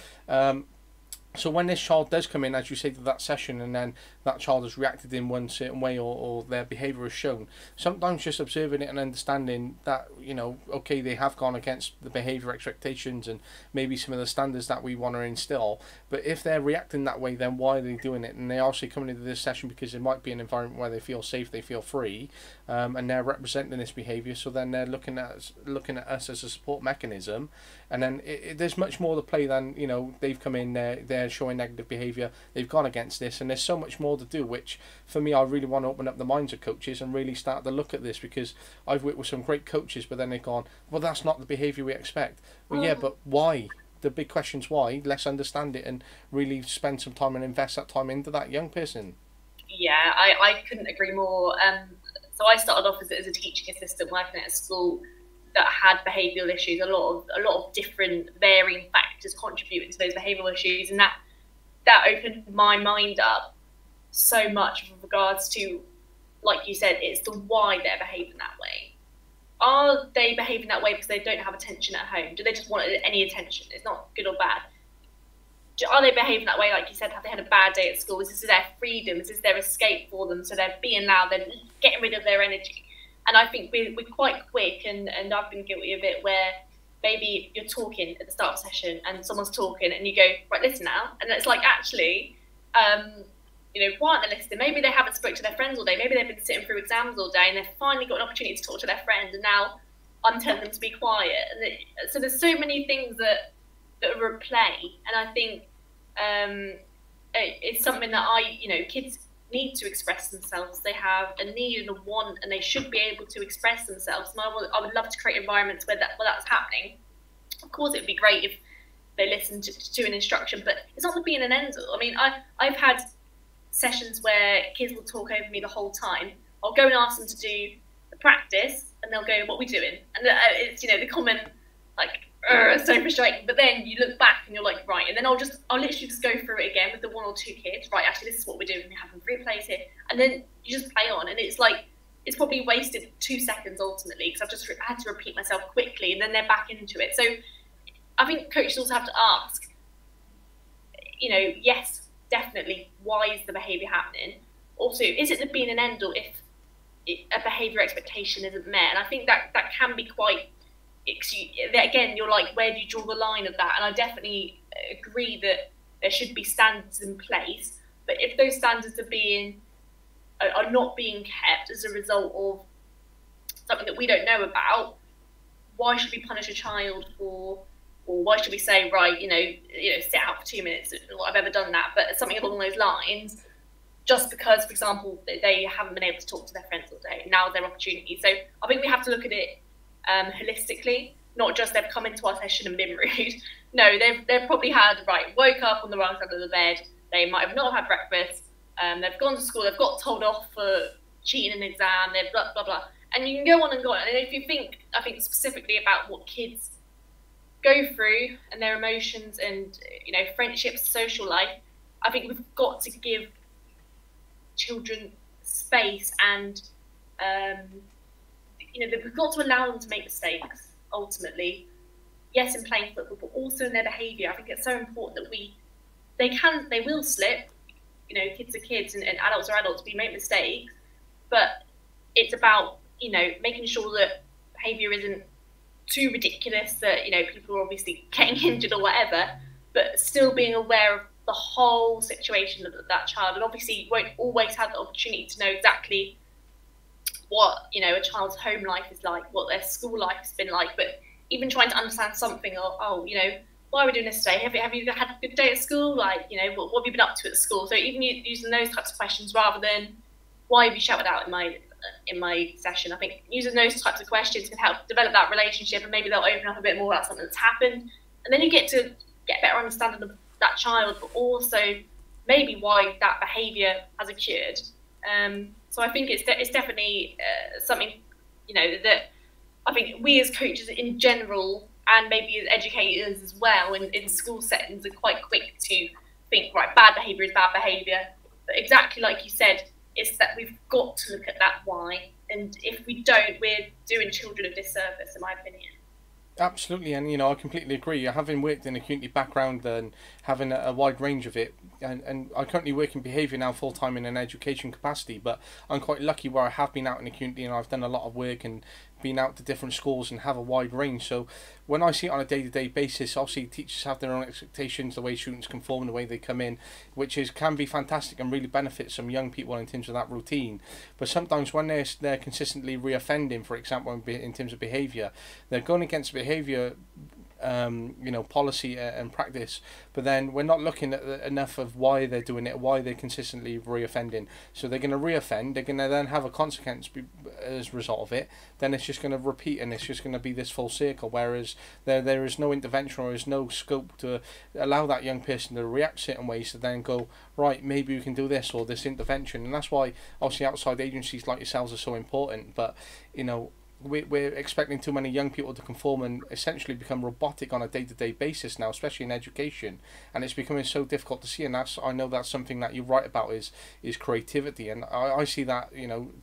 So when this child does come in, as you say, to that session, and then that child has reacted in one certain way, or their behaviour is shown, sometimes just observing it and understanding that, you know, okay, they have gone against the behaviour expectations and maybe some of the standards that we want to instill, but if they're reacting that way, then why are they doing it? And they're also coming into this session because it might be an environment where they feel safe, they feel free, and they're representing this behaviour, so then they're looking at us as a support mechanism. And then there's much more to play than, you know, they've come in, they're showing negative behaviour, they've gone against this, and there's so much more to do, which for me, I really want to open up the minds of coaches and really start to look at this, because I've worked with some great coaches, but then they've gone, well, that's not the behaviour we expect. Well, yeah, but why? The big question's why. Let's understand it and really spend some time and invest that time into that young person. Yeah, I couldn't agree more. So I started off as a teaching assistant working at a school that had behavioural issues, a lot of different varying factors contributing to those behavioural issues, and that opened my mind up so much with regards to, like you said, it's the why they're behaving that way. Are they behaving that way because they don't have attention at home? Do they just want any attention? It's not good or bad. Are they behaving that way, like you said, have they had a bad day at school? Is this their freedom? Is this their escape for them? So they're being loud, they're getting rid of their energy. And I think we're quite quick, and I've been guilty of it, where maybe you're talking at the start of a session and someone's talking and you go, right, listen now. And it's like, actually, you know, why aren't they listening? Maybe they haven't spoken to their friends all day. Maybe they've been sitting through exams all day and they've finally got an opportunity to talk to their friend, and now I'm telling them to be quiet. And so there's so many things that are at play. And I think it's something that kids need to express themselves. They have a need and a want, and they should be able to express themselves. And I would love to create environments where that's happening. Of course, it would be great if they listen to an instruction, but it's not the be and end all. I mean, I've had sessions where kids will talk over me the whole time. I'll go and ask them to do the practice, and they'll go, "What are we doing?" And it's, you know, the common, like, so frustrating. But then you look back and you're like, right, and then I'll literally just go through it again with the one or two kids. Right, actually, this is what we're doing. We have them replays here, and then you just play on, and it's like it's probably wasted 2 seconds ultimately, because I've just had to repeat myself quickly, and then they're back into it. So I think coaches also have to ask, you know, yes, definitely, why is the behaviour happening? Also, is it the be and end all if a behaviour expectation isn't met? And I think that can be quite. Again, you're like, where do you draw the line of that? And I definitely agree that there should be standards in place, but if those standards are not being kept as a result of something that we don't know about, why should we punish a child for, or why should we say, right, you know, sit out for 2 minutes? Not that I've ever done that, but something along those lines, just because, for example, they haven't been able to talk to their friends all day. Now is their opportunity. So I think we have to look at it holistically, not just they've come into our session and been rude. No, they've probably woke up on the wrong side of the bed. They might have not had breakfast. They've gone to school. They've got told off for cheating an exam. They've blah blah blah, and you can go on and go on. And if you I think specifically about what kids go through and their emotions and, you know, friendships, social life, I think we've got to give children space and we've got to allow them to make mistakes, ultimately. Yes, in playing football, but also in their behaviour. I think it's so important that they will slip. You know, kids are kids and adults are adults. We make mistakes, but it's about, you know, making sure that behaviour isn't too ridiculous, that, you know, people are obviously getting injured or whatever, but still being aware of the whole situation of that child. And obviously you won't always have the opportunity to know exactly what, you know, a child's home life is like, what their school life has been like, but even trying to understand something, or, you know, why are we doing this today? Have you had a good day at school? Like, you know, what have you been up to at school? So even using those types of questions rather than, why have you shouted out in my session? I think using those types of questions can help develop that relationship, and maybe they'll open up a bit more about something that's happened. And then you get to get a better understanding of that child, but also maybe why that behaviour has occurred. So I think it's definitely something, you know, that I think we as coaches in general, and maybe as educators as well, in school settings, are quite quick to think, right, bad behaviour is bad behaviour. But exactly like you said, it's that we've got to look at that why. And if we don't, we're doing children a disservice, in my opinion. Absolutely, and I completely agree. Having worked in a community background and having a wide range of it, and I currently work in behaviour now full time in an education capacity, but I'm quite lucky where I have been out in the community and I've done a lot of work and been out to different schools and have a wide range. So when I see it on a day-to-day basis, obviously teachers have their own expectations, the way students conform, the way they come in, which can be fantastic and really benefits some young people in terms of that routine. But sometimes when they're consistently reoffending, for example, in terms of behaviour, they're going against behaviour policy and practice, but then we're not looking at enough of why they're doing it, why they're consistently reoffending. So they're going to reoffend, they're going to then have a consequence as a result of it, then it's just going to repeat and it's just going to be this full circle, whereas there is no intervention or there is no scope to allow that young person to react certain ways to then go, right, maybe we can do this or this intervention. And that's why obviously outside agencies like yourselves are so important. But we're expecting too many young people to conform and essentially become robotic on a day-to-day basis now, especially in education, and it's becoming so difficult to see. And I know that's something that you write about is creativity, and I see that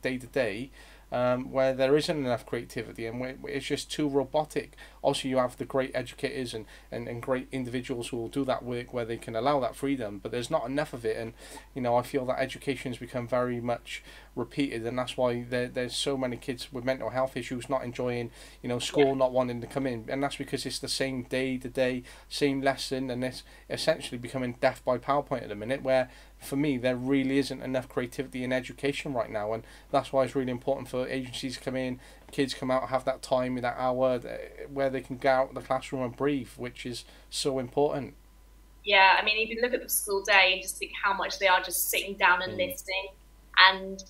day to day, where there isn't enough creativity and it's just too robotic. Also, you have the great educators and great individuals who will do that work where they can allow that freedom, but there's not enough of it. And I feel that education has become very much repeated, and that's why there's so many kids with mental health issues not enjoying school, not wanting to come in, and that's because it's the same day to day, same lesson, and it's essentially becoming death by PowerPoint at the minute, where for me there really isn't enough creativity in education right now. And that's why it's really important for agencies to come in, kids come out, have that time, that hour where they can go out of the classroom and breathe, which is so important. Yeah, I mean, even look at the school day and just think how much they are just sitting down and listening. And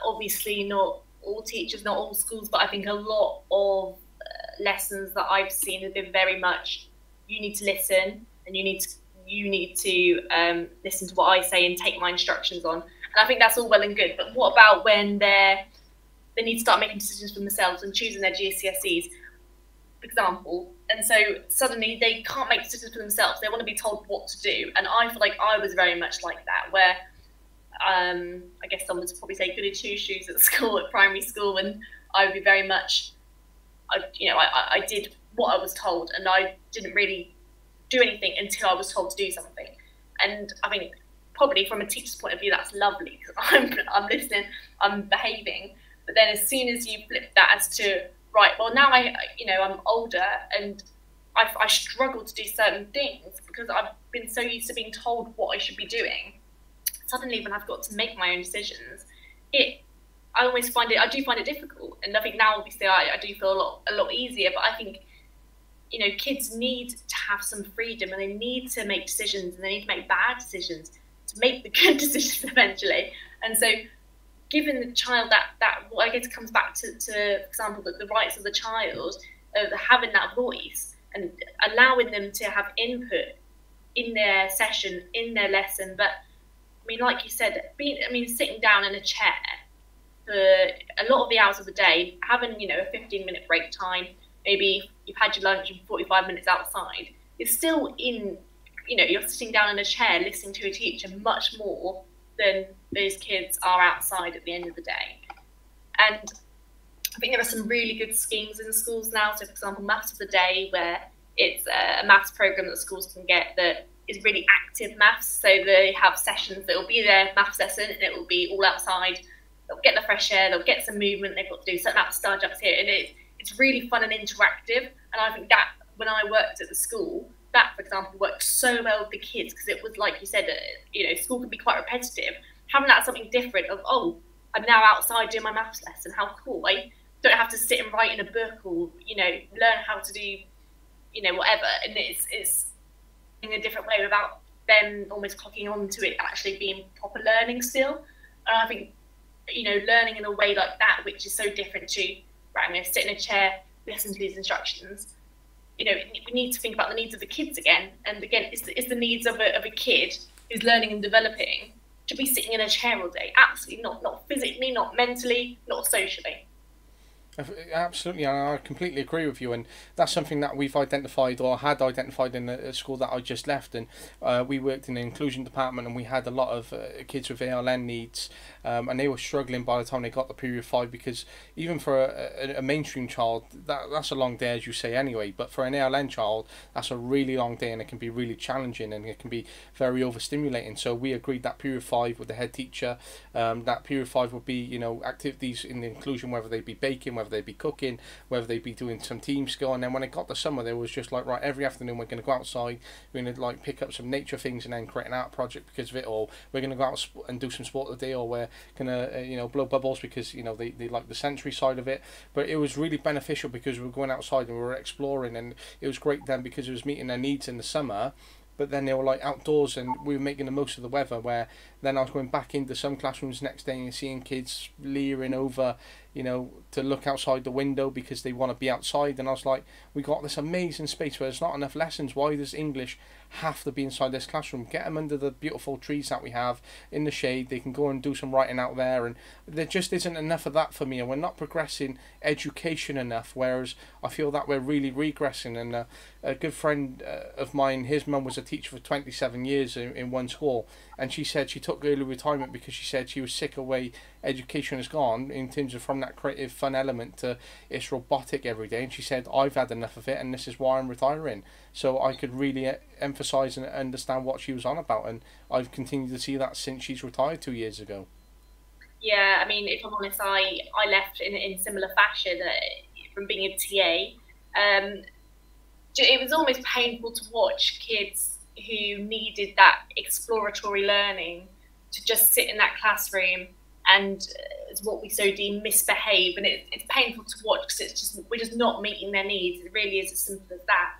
obviously not all teachers, not all schools, but I think a lot of lessons that I've seen have been very much, you need to listen and you need to listen to what I say and take my instructions on. And I think that's all well and good, but what about when they need to start making decisions for themselves and choosing their GCSEs, for example, and so suddenly they can't make decisions for themselves. They want to be told what to do. And I feel like I was very much like that, where I guess someone would probably say goody two shoes at school, at primary school, and I would be very much, I did what I was told, and I didn't really do anything until I was told to do something. And I think probably from a teacher's point of view, that's lovely because I'm listening, I'm behaving. But then as soon as you flip that as to, right, well now I'm older and I struggle to do certain things because I've been so used to being told what I should be doing. Suddenly when I've got to make my own decisions, I do find it difficult. And I think now obviously I do feel a lot easier, but I think kids need to have some freedom and they need to make decisions, and they need to make bad decisions to make the good decisions eventually. And so giving the child that what I guess comes back to for example, the rights of the child, of having that voice and allowing them to have input in their session, in their lesson. But I mean, like you said, sitting down in a chair for a lot of the hours of the day, having a 15-minute break time, maybe you've had your lunch and 45 minutes outside, you're still you're sitting down in a chair listening to a teacher much more than those kids are outside at the end of the day. And I think there are some really good schemes in schools now. So for example, Maths of the Day, where it's a maths program that schools can get that is really active maths. So they have sessions that will be their maths lesson and it will be all outside. They'll get the fresh air, they'll get some movement, they've got to do certain amount of star jumps here, and it's really fun and interactive. And I think that when I worked at the school, that, for example, worked so well with the kids because it was, like you said, school can be quite repetitive. Having that something different of, I'm now outside doing my maths lesson, how cool. I don't have to sit and write in a book or, learn how to do, whatever. And it's in a different way without them almost clocking on to it actually being proper learning still. And I think, learning in a way like that, which is so different to, right, I'm going to sit in a chair, listen to these instructions. We need to think about the needs of the kids again. And again, it's the needs of a kid who's learning and developing to be sitting in a chair all day. Absolutely not physically, not mentally, not socially. Absolutely, and I completely agree with you, and that's something that we've identified or had identified in the school that I just left. And we worked in the inclusion department, and we had a lot of kids with ALN needs, and they were struggling by the time they got to period 5, because even for a mainstream child, that's a long day, as you say anyway, but for an ALN child, that's a really long day, and it can be really challenging, and it can be very overstimulating. So we agreed that period 5 with the head teacher, that period 5 would be, you know, activities in the inclusion, whether they be baking, whether they be cooking, whether they be doing some team skill. And then when it got to summer, there was just like, right, every afternoon we're going to go outside, we're going to like pick up some nature things and then create an art project because of it, or we're going to go out and do some sport today, or we're going to you know, blow bubbles because, you know, they like the sensory side of it. But it was really beneficial because we were going outside and we were exploring, and it was great then because it was meeting their needs in the summer. But then they were like outdoors, and we were making the most of the weather, where then I was going back into some classrooms next day and seeing kids leering over, you know, to look outside the window because they want to be outside. And I was like, we got this amazing space where there's not enough lessons. Why does English have to be inside this classroom? Get them under the beautiful trees that we have in the shade. They can go and do some writing out there, and there just isn't enough of that for me, and we're not progressing education enough, whereas I feel that we're really regressing. And a good friend of mine, his mum was a teacher for 27 years in one school, and she said she took early retirement because she said she was sick of the way education has gone, in terms of from that creative fun element to it's robotic every day. And she said, I've had enough of it, and this is why I'm retiring. So I could really emphasise and understand what she was on about, and I've continued to see that since she's retired 2 years ago. Yeah, I mean, if I'm honest, I left in similar fashion from being a TA. It was almost painful to watch kids who needed that exploratory learning to just sit in that classroom and, as what we so deem, misbehave. And it's painful to watch because we're just not meeting their needs. It really is as simple as that.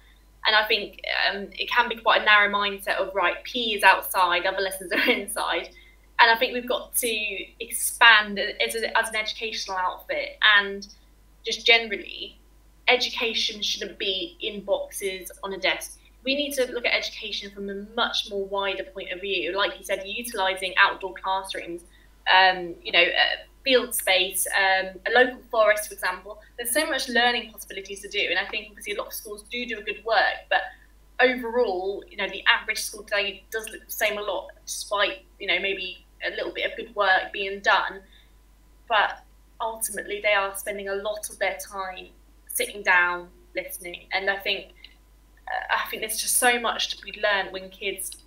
And I think it can be quite a narrow mindset of, right, PE is outside, other lessons are inside. And I think we've got to expand as an educational outfit, and just generally, education shouldn't be in boxes on a desk. We need to look at education from a much more wider point of view. Like you said, utilising outdoor classrooms, field space, a local forest, for example. There's so much learning possibilities to do, and I think obviously a lot of schools do a good work, but overall, you know, the average school today does look the same a lot, despite, you know, maybe a little bit of good work being done. But ultimately, they are spending a lot of their time sitting down, listening. And I think there's just so much to be learned when kids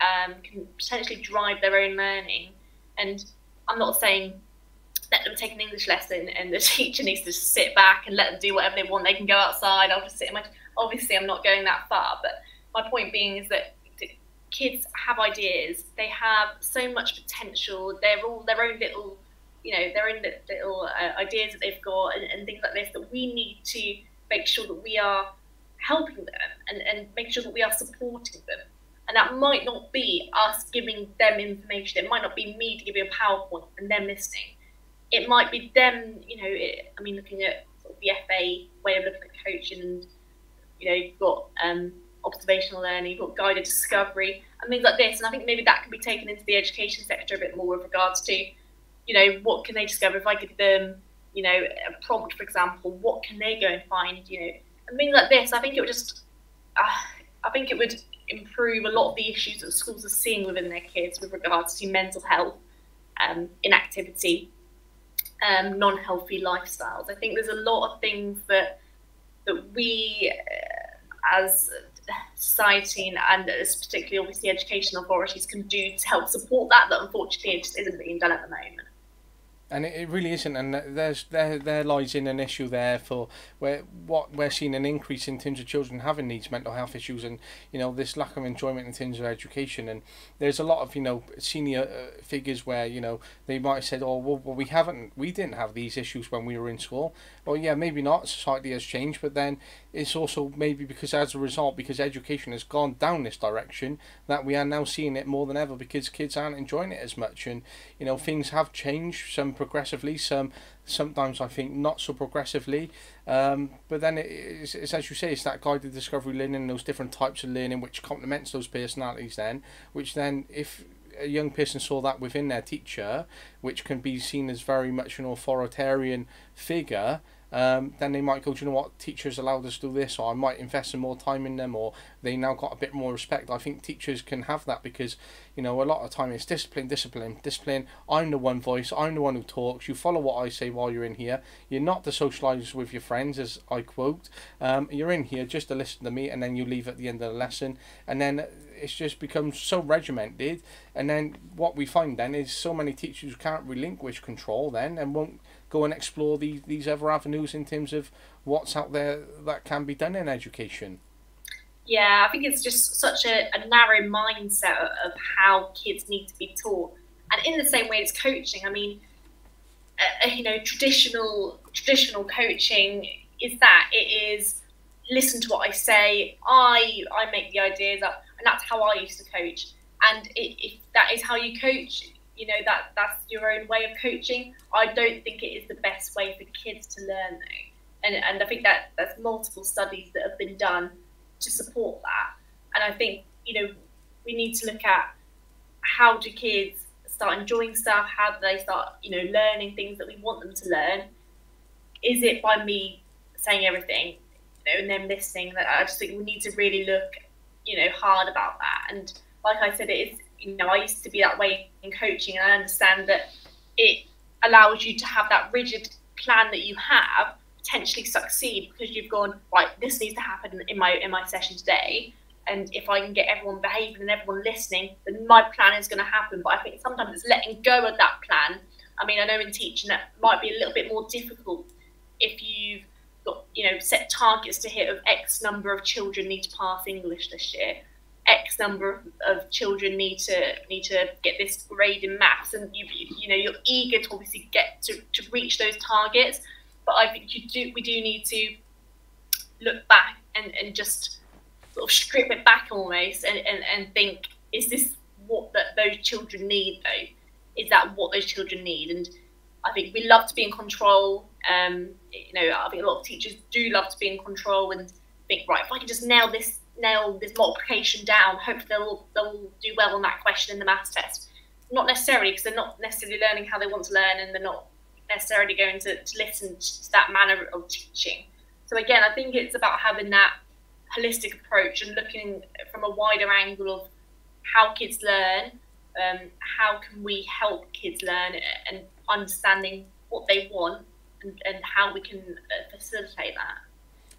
can potentially drive their own learning. And I'm not saying let them take an English lesson and the teacher needs to just sit back and let them do whatever they want. They can go outside. I'll just sit in my... Obviously, I'm not going that far, but my point being is that kids have ideas. They have so much potential. They're all their own little, you know, their own little ideas that they've got, and things like this, that we need to make sure that we are helping them and make sure that we are supporting them. And that might not be us giving them information. It might not be me to give you a PowerPoint and them listening. It might be them, you know, looking at sort of the FA way of looking at coaching, and, you know, you've got observational learning, you've got guided discovery and things like this. And I think maybe that can be taken into the education sector a bit more with regards to, you know, what can they discover if I give them, you know, a prompt, for example, what can they go and find, you know, and things like this. I think it would just, I think it would improve a lot of the issues that schools are seeing within their kids with regards to mental health, inactivity, non-healthy lifestyles. I think there's a lot of things that we as society and as particularly obviously educational authorities can do to help support that unfortunately it just isn't being done at the moment. And it really isn't, and there lies in an issue there for what we're seeing an increase in terms of children having these mental health issues, and, you know, this lack of enjoyment in terms of education. And there's a lot of, you know, senior figures where, you know, they might have said, oh, well, we didn't have these issues when we were in school. Well, yeah, maybe not. Society has changed, but then it's also maybe because as a result, because education has gone down this direction, that we are now seeing it more than ever because kids aren't enjoying it as much. And, you know, things have changed, some progressively, sometimes I think not so progressively, but then it's as you say, it's that guided discovery learning, those different types of learning which complements those personalities then, which then if a young person saw that within their teacher, which can be seen as very much an authoritarian figure, then they might go, do you know what, teachers allowed us to do this, or I might invest some more time in them, or they now got a bit more respect. I think teachers can have that because, you know, a lot of time it's discipline, discipline, discipline. I'm the one voice, I'm the one who talks. You follow what I say while you're in here. You're not to socialise with your friends, as I quote. You're in here just to listen to me, and then you leave at the end of the lesson. And then it's just becomes so regimented. And then what we find then is so many teachers can't relinquish control then, and won't go and explore these other avenues in terms of what's out there that can be done in education. Yeah, I think it's just such a narrow mindset of how kids need to be taught. And in the same way as coaching, I mean, you know, traditional coaching is that it is listen to what I say, I make the ideas up, and that's how I used to coach. And if that is how you coach, you know, that's your own way of coaching. I don't think it is the best way for kids to learn though. And I think that there's multiple studies that have been done to support that. And I think, you know, we need to look at how do kids start enjoying stuff, how do they start, you know, learning things that we want them to learn. Is it by me saying everything, you know, and them listening? That I just think we need to really look, you know, hard about that. And like I said, it is, you know, I used to be that way in coaching, and I understand that it allows you to have that rigid plan that you have potentially succeed because you've gone, right, this needs to happen in my session today, and if I can get everyone behaving and everyone listening, then my plan is going to happen. But I think sometimes it's letting go of that plan. I mean, I know in teaching that might be a little bit more difficult if you've got, you know, set targets to hit of X number of children need to pass English this year, X number of children need to get this grade in maths, and you know, you're eager to obviously get to reach those targets. But I think we do need to look back and just sort of strip it back almost and think, is this what those children need though? Is that what those children need? And I think we love to be in control. You know, I think a lot of teachers do love to be in control and think, right, if I can just nail this multiplication down, hopefully they'll do well on that question in the maths test. Not necessarily, because they're not necessarily learning how they want to learn, and they're not necessarily going to listen to that manner of teaching. So again, I think it's about having that holistic approach and looking from a wider angle of how kids learn, how can we help kids learn, and understanding what they want and how we can facilitate that.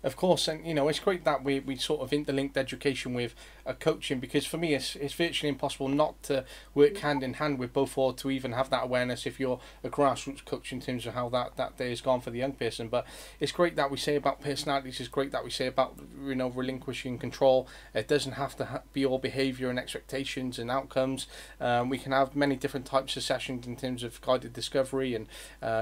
Of course, and you know, it's great that we sort of interlinked education with coaching, because for me it's virtually impossible not to work hand in hand with both, or to even have that awareness if you're a grassroots coach in terms of how that day has gone for the young person. But it's great that we say about personalities, it's great that we say about, you know, relinquishing control. It doesn't have to be all behaviour and expectations and outcomes. We can have many different types of sessions in terms of guided discovery and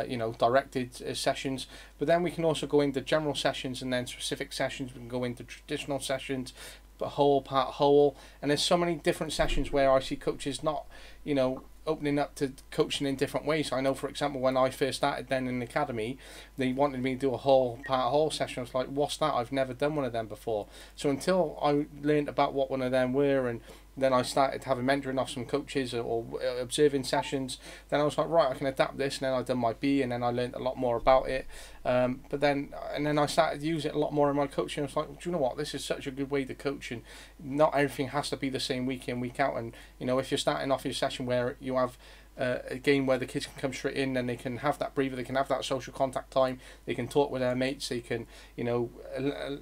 you know, directed sessions, but then we can also go into general sessions and then specific sessions. We can go into traditional sessions, whole, part, whole, and there's so many different sessions where I see coaches not, you know, opening up to coaching in different ways. I know, for example, when I first started then in the academy, they wanted me to do a whole, part, whole session. I was like, what's that? I've never done one of them before. So until I learned about what one of them were, and then I started having mentoring off some coaches or observing sessions, then I was like, right, I can adapt this. And then I done my B, and then I learned a lot more about it. But then I started to use it a lot more in my coaching. I was like, do you know what? This is such a good way to coach, and not everything has to be the same week in, week out. And you know, if you're starting off your session where you have a game where the kids can come straight in and they can have that breather, they can have that social contact time, they can talk with their mates, they can, you know,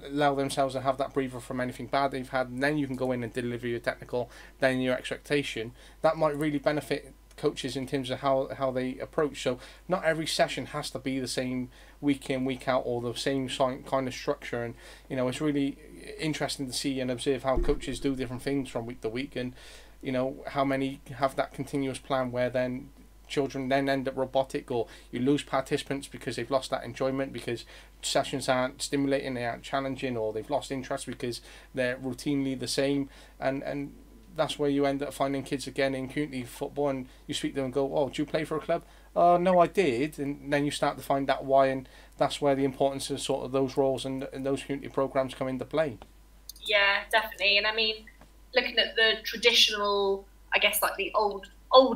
allow themselves to have that breather from anything bad they've had, and then you can go in and deliver your technical, then your expectation. That might really benefit coaches in terms of how they approach. So not every session has to be the same week in, week out, or the same kind of structure. And you know, it's really interesting to see and observe how coaches do different things from week to week, and you know, how many have that continuous plan where then children then end up robotic, or you lose participants because they've lost that enjoyment, because sessions aren't stimulating, they aren't challenging, or they've lost interest because they're routinely the same. And that's where you end up finding kids again in community football, and you speak to them and go, oh, do you play for a club? Oh, no, I did. And then you start to find that why, and that's where the importance of sort of those roles and those community programs come into play. Yeah, definitely. And I mean, looking at the traditional, I guess like the old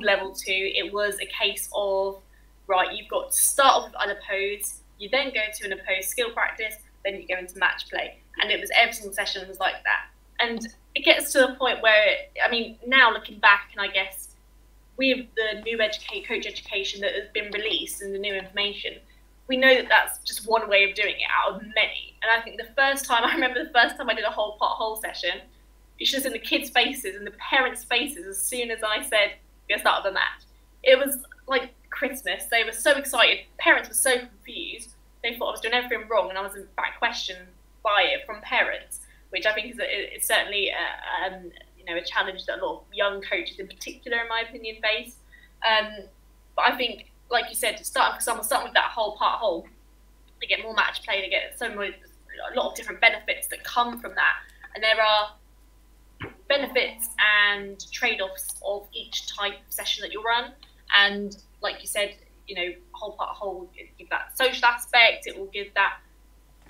level 2, it was a case of, right, you've got to start off with unopposed, you then go to an opposed skill practice, then you go into match play. And it was every single session was like that. And it gets to a point where, I mean, now looking back, and I guess with the new coach education that has been released and the new information, we know that that's just one way of doing it out of many. And I think I remember the first time I did a whole part whole session, it's just in the kids' faces and the parents' faces as soon as I said, we're going to start with a match. It was like Christmas. They were so excited. Parents were so confused. They thought I was doing everything wrong, and I was in fact questioned by it from parents, which I think is certainly a challenge that a lot of young coaches in particular, in my opinion, face. But I think, like you said, starting with that whole part whole, they get more match play, they get a lot of different benefits that come from that, and there are benefits and trade-offs of each type of session that you run. And like you said, whole part whole will give that social aspect. It will give that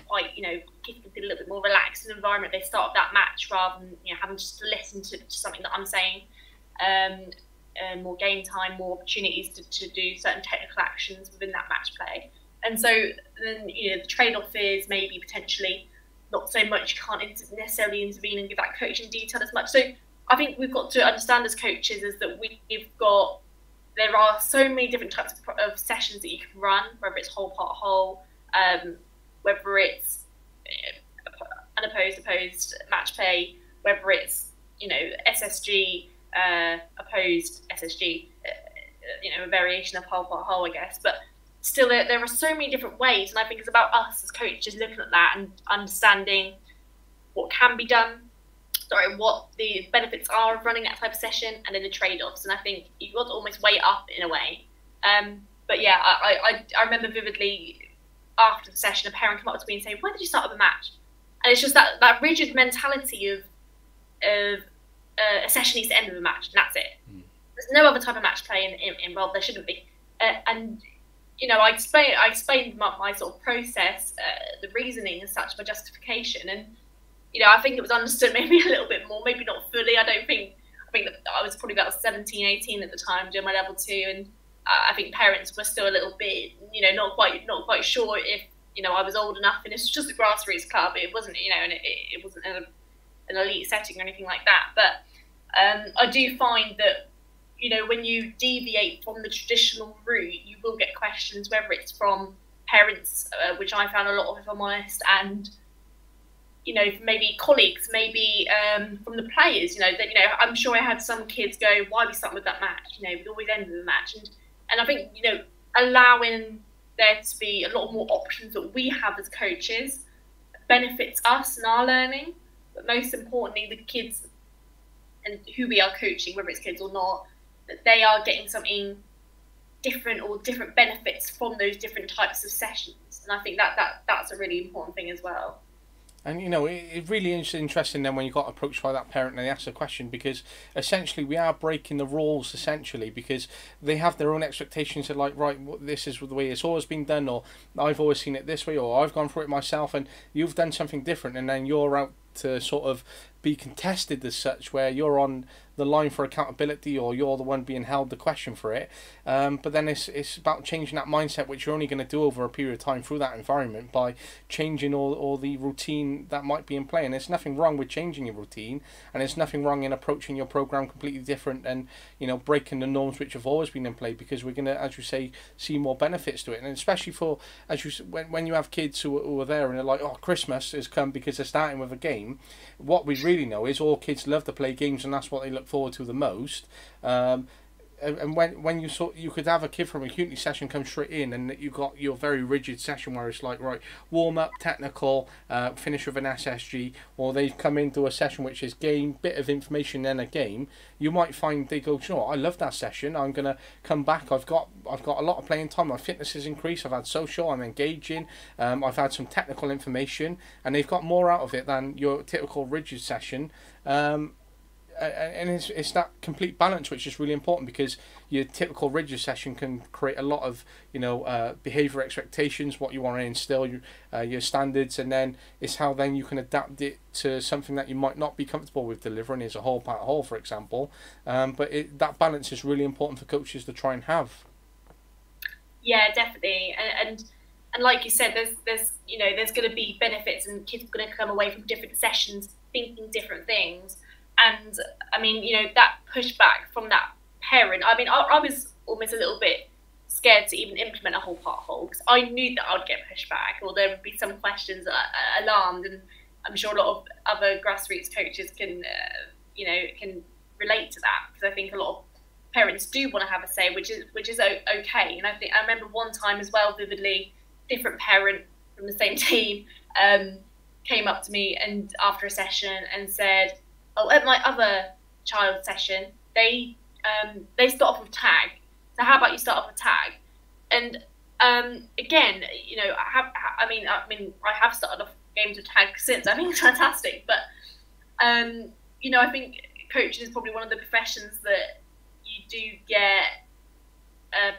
quite, kids can feel a little bit more relaxed environment. They start that match rather than having just to listen to something that I'm saying. More game time, more opportunities to do certain technical actions within that match play. And so then the trade-off is maybe potentially not so much, you can't necessarily intervene and give that coaching detail as much. So I think we've got to understand as coaches is that there are so many different types of sessions that you can run, whether it's whole part whole, whether it's unopposed, opposed match play, whether it's SSG, opposed SSG, a variation of whole part whole, I guess. But still, there are so many different ways, and I think it's about us as coaches looking at that and understanding what can be done, what the benefits are of running that type of session, and then the trade-offs. And I think you've got to almost weigh it up in a way. But yeah, I remember vividly after the session, a parent came up to me and say, "Why did you start with a match?" And it's just that rigid mentality of a session needs to end with a match, and that's it. There's no other type of match play involved. There shouldn't be. And I explained my sort of process, the reasoning as such, my justification, and I think it was understood maybe a little bit more, maybe not fully. I think that I was probably about 17, 18 at the time doing my level 2, and I think parents were still a little bit, not quite sure if I was old enough. And it's just a grassroots club. It wasn't, and it wasn't an elite setting or anything like that. But I do find that when you deviate from the traditional route, you will get questions, whether it's from parents, which I found a lot of, if I'm honest, and maybe colleagues, maybe from the players. I'm sure I had some kids go, "Why are we starting with that match? We always end with a match." And I think allowing there to be a lot more options that we have as coaches benefits us and our learning, but most importantly, the kids and who we are coaching, whether it's kids or not, that they are getting something different or different benefits from those different types of sessions. And I think that's a really important thing as well. And it really is interesting then when you got approached by that parent and they asked a question, because essentially we are breaking the rules essentially, because they have their own expectations of like, right, this is the way it's always been done, or I've always seen it this way, or I've gone through it myself, and you've done something different, and then you're out to sort of be contested as such, where you're on the line for accountability, or you're the one being held the question for it. But then it's about changing that mindset, which you're only going to do over a period of time through that environment by changing all the routine that might be in play. And there's nothing wrong with changing your routine, and there's nothing wrong in approaching your program completely different and breaking the norms which have always been in play, because we're going to, as you say, see more benefits to it. And especially for, as you when you have kids who are there and they're like, "Oh, Christmas has come," because they're starting with a game. What we really know is all kids love to play games, and that's what they look forward to the most. And when you could have a kid from a community session come straight in, and you got your very rigid session where it's like, right, warm up, technical, finish with an SSG, or they come into a session which is game, bit of information, then a game. You might find they go, "You know what, I love that session. I'm gonna come back. I've got a lot of playing time. My fitness has increased. I've had social. I'm engaging. I've had some technical information," and they've got more out of it than your typical rigid session. And it's that complete balance which is really important, because your typical rigid session can create a lot of behaviour expectations, what you want to instill, your standards, and then it's how then you can adapt it to something that you might not be comfortable with delivering, as a whole part whole, for example. But that balance is really important for coaches to try and have. Yeah, definitely, and like you said, there's going to be benefits, and kids are going to come away from different sessions thinking different things. And I mean, you know, that pushback from that parent, I mean, I was almost a little bit scared to even implement a whole part whole, because I knew that I'd get pushback, or there would be some questions that alarmed, and I'm sure a lot of other grassroots coaches can, you know, can relate to that, because I think a lot of parents do want to have a say, which is okay. And I remember one time as well, vividly, different parent from the same team came up to me and after a session and said, "Oh, at my other child session, they start off with tag. So how about you start off with tag?" And again, you know, I have started off games of tag since. I think it's fantastic, but you know, I think coaching is probably one of the professions that you do get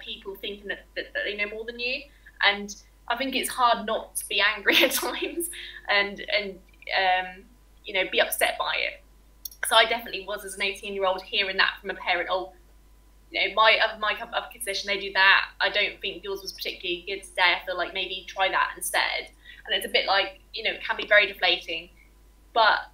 people thinking that they know more than you, and I think it's hard not to be angry at times and you know, be upset by it. So I definitely was, as an 18-year-old, hearing that from a parent. "Oh, you know, my other kids session, they do that. I don't think yours was particularly good today. I feel like maybe try that instead." And it's a bit like, you know, it can be very deflating, but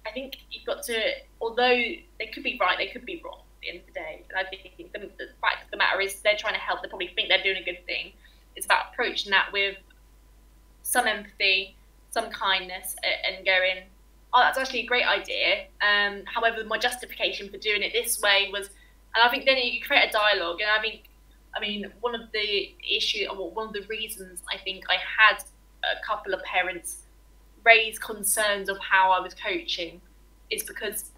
I think you've got to, although they could be right, they could be wrong at the end of the day. And I think the fact of the matter is they're trying to help. They probably think they're doing a good thing. It's about approaching that with some empathy, some kindness, and going, "Oh, that's actually a great idea. However, my justification for doing it this way was," and I think then you create a dialogue. And I mean, one of the reasons I think I had a couple of parents raise concerns of how I was coaching is because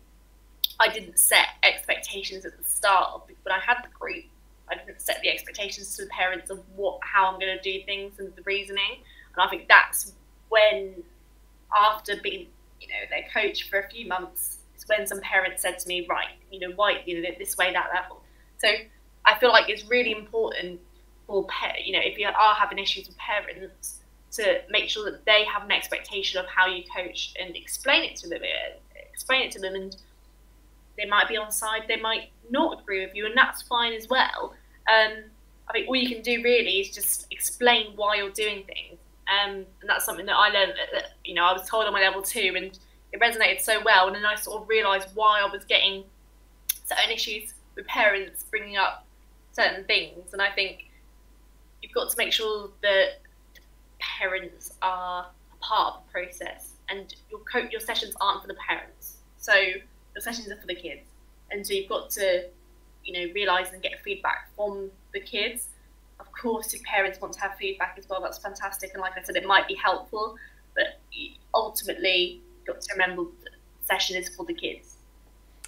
I didn't set expectations at the start of when I had the group. I didn't set the expectations to the parents of how I'm going to do things and the reasoning. And I think that's when, after being, you know, their coach for a few months, is when some parents said to me, "Right, you know, why, you know, this way, that level." So I feel like it's really important for you know, if you are having issues with parents, to make sure that they have an expectation of how you coach and explain it to them. And they might be on side, they might not agree with you, and that's fine as well. I think all you can do really is just explain why you're doing things. And that's something that I learned that, you know, I was told on my level 2, and it resonated so well. And then I sort of realised why I was getting certain issues with parents bringing up certain things. And I think you've got to make sure that parents are a part of the process, and your sessions aren't for the parents. So your sessions are for the kids. And so you've got to, you know, realise and get feedback from the kids. Of course, if parents want to have feedback as well, that's fantastic. And like I said, it might be helpful, but ultimately, you've got to remember that the session is for the kids.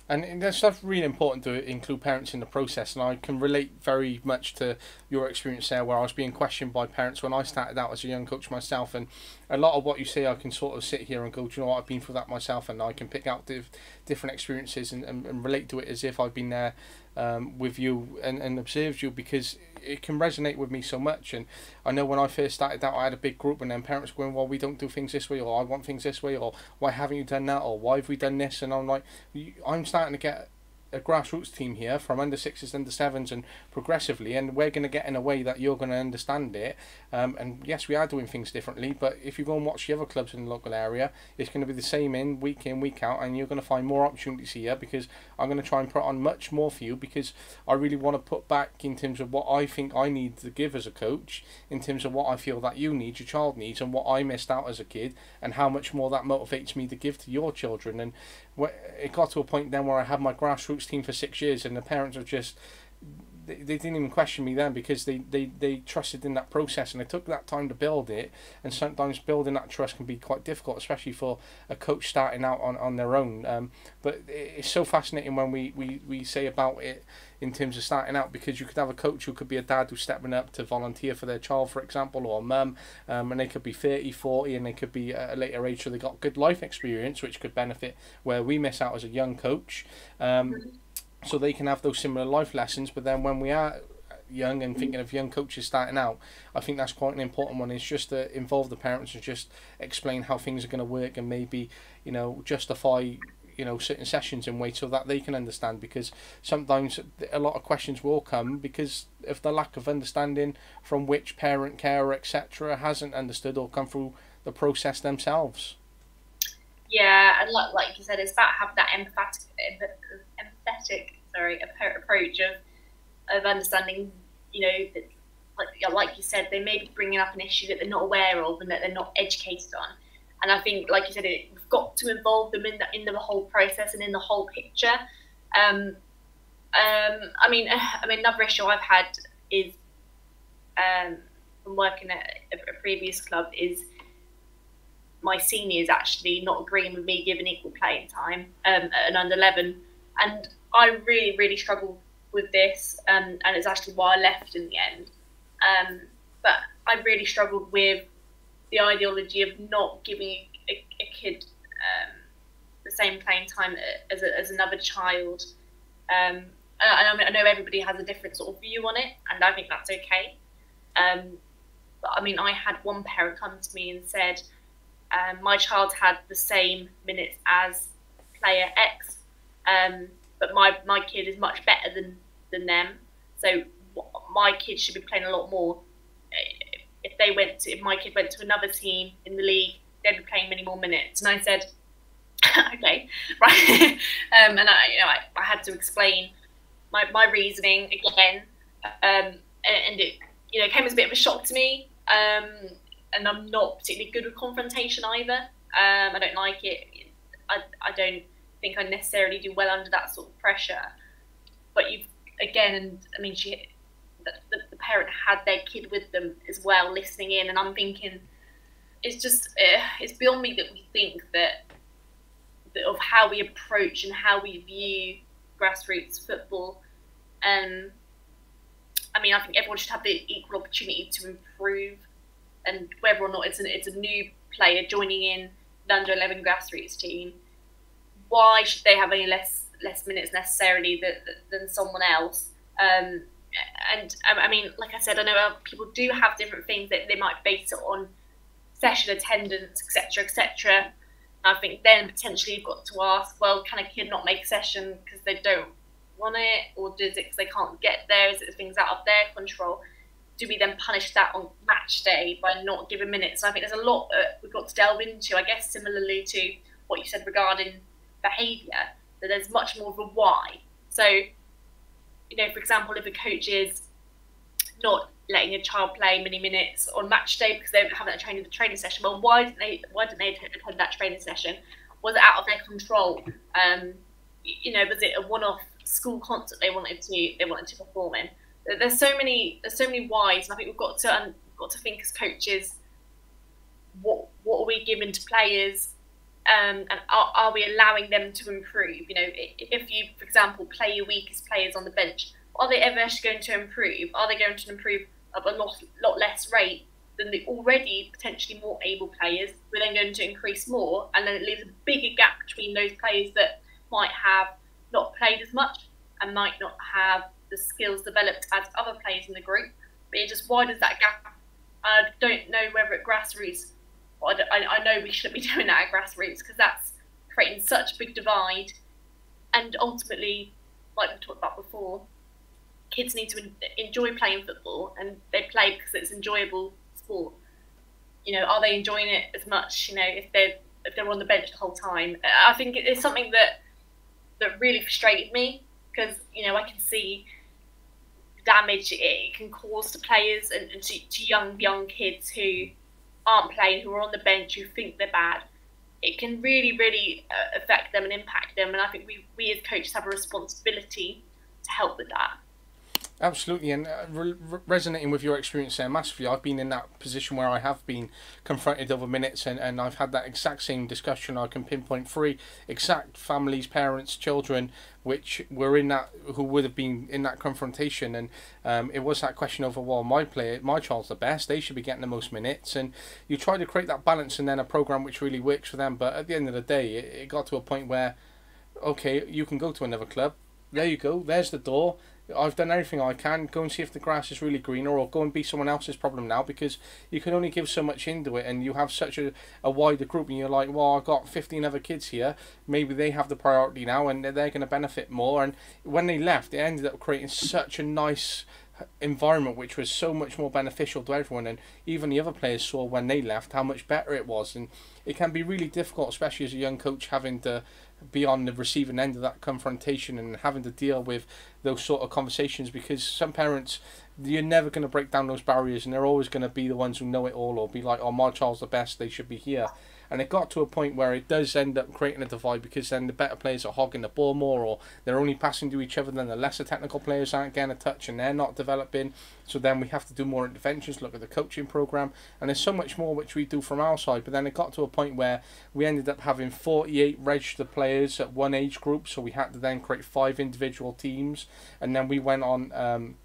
And that's stuff really important to include parents in the process, and I can relate very much to your experience there, where I was being questioned by parents when I started out as a young coach myself. And a lot of what you say, I can sort of sit here and go, "Do you know what, I've been through that myself," and I can pick out different experiences and relate to it as if I've been there with you and observed you, because it can resonate with me so much. And I know when I first started out, I had a big group, and then parents were going, "Well, we don't do things this way," or "I want things this way," or "Why haven't you done that?" or "Why have we done this?" And I'm like, I'm starting to get a grassroots team here from under 6s, under 7s, and progressively, and we're going to get in a way that you're going to understand it. And yes, we are doing things differently, but if you go and watch the other clubs in the local area, it's going to be the same in, week out, and you're going to find more opportunities here, because I'm going to try and put on much more for you, because I really want to put back in terms of what I think I need to give as a coach, in terms of what I feel that you need, your child needs, and what I missed out as a kid, and how much more that motivates me to give to your children. And it got to a point then where I had my grassroots team for 6 years, and the parents were just, they didn't even question me then, because they trusted in that process, and it took that time to build it. And sometimes building that trust can be quite difficult, especially for a coach starting out on their own. But it's so fascinating when we say about it in terms of starting out, because you could have a coach who could be a dad who's stepping up to volunteer for their child, for example, or a mum, and they could be 30, 40, and they could be at a later age, so they got good life experience, which could benefit where we miss out as a young coach. So they can have those similar life lessons. But then when we are young and thinking of young coaches starting out, I think that's quite an important one, is just to involve the parents and just explain how things are going to work, and maybe, you know, justify, you know, certain sessions in ways so that they can understand, because sometimes a lot of questions will come because of the lack of understanding from which parent, carer, etc. hasn't understood or come through the process themselves. Yeah, and like you said, it's about having that empathetic, approach of understanding, that like you said, they may be bringing up an issue that they're not aware of and that they're not educated on. And I think, like you said, we've got to involve them in the whole process and in the whole picture. I mean, another issue I've had is from working at a previous club is my seniors actually not agreeing with me giving equal playing time at an under 11, and I really struggled with this, and it's actually why I left in the end. But I really struggled with the ideology of not giving a kid the same playing time as another child. I know everybody has a different sort of view on it, and I think that's okay. But I mean, I had one parent come to me and said, my child had the same minutes as player X, but my kid is much better than them, so my kid should be playing a lot more. If my kid went to another team in the league, they'd be playing many more minutes. And I said, okay, right. And I had to explain my reasoning again, and it came as a bit of a shock to me. And I'm not particularly good with confrontation either. I don't like it. I don't think I necessarily do well under that sort of pressure. But the parent had their kid with them as well, listening in, and I'm thinking, it's beyond me that we think that of how we approach and how we view grassroots football. I think everyone should have the equal opportunity to improve, and whether or not it's a new player joining in the under 11 grassroots team, why should they have any less minutes necessarily than someone else? Like I said, I know people do have different things that they might base it on, session attendance, etc. I think then potentially you've got to ask, well, can a kid not make a session because they don't want it, or is it because they can't get there? Is it things out of their control? Do we then punish that on match day by not giving minutes? So I think there's a lot we've got to delve into, I guess, similarly to what you said regarding behaviour, that there's much more of a why. So, for example, if a coach is not letting a child play many minutes on match day because they haven't attended the training session, well, why didn't they attend that training session? Was it out of their control? Was it a one-off school concert they wanted to perform in? There's so many whys, and I think we've got to think as coaches, what are we giving to players, and are we allowing them to improve? If you, for example, play your weakest players on the bench, are they ever actually going to improve? Are they going to improve at a lot less rate than the already potentially more able players? We're then going to increase more, and then it leaves a bigger gap between those players that might have not played as much and might not have the skills developed as other players in the group. But it just widens that gap. I don't know whether at grassroots, I know we shouldn't be doing that at grassroots, because that's creating such a big divide. And ultimately, like we talked about before, kids need to enjoy playing football, and they play because it's enjoyable sport. Are they enjoying it as much? If they're on the bench the whole time. I think it's something that really frustrated me, because I can see damage it can cause to players and to young kids who aren't playing, who are on the bench, who think they're bad. It can really affect them and impact them, and I think we as coaches have a responsibility to help with that. Absolutely, and resonating with your experience there massively. I've been in that position where I have been confronted over minutes, and I've had that exact same discussion. I can pinpoint 3 exact families, parents, children, which were in that, who would have been in that confrontation, and it was that question over, well, my child's the best, they should be getting the most minutes, and you try to create that balance and then a program which really works for them. But at the end of the day, it got to a point where, okay, you can go to another club. There you go. There's the door. I've done everything I can. Go and see if the grass is really greener, or go and be someone else's problem now, because you can only give so much into it, and you have such a wider group, and you're like, well, I've got 15 other kids here. Maybe they have the priority now, and they're going to benefit more. And when they left, it ended up creating such a nice environment which was so much more beneficial to everyone, and even the other players saw when they left how much better it was. And it can be really difficult, especially as a young coach, having to be on the receiving end of that confrontation and having to deal with those sort of conversations, because some parents, you're never going to break down those barriers, and they're always going to be the ones who know it all, or be like, oh, my child's the best, they should be here. And it got to a point where it does end up creating a divide, because then the better players are hogging the ball more, or they're only passing to each other, then the lesser technical players aren't getting a touch and they're not developing. So then we have to do more interventions, look at the coaching program, and there's so much more which we do from our side. But then it got to a point where we ended up having 48 registered players at one age group, so we had to then create 5 individual teams, and then we went on,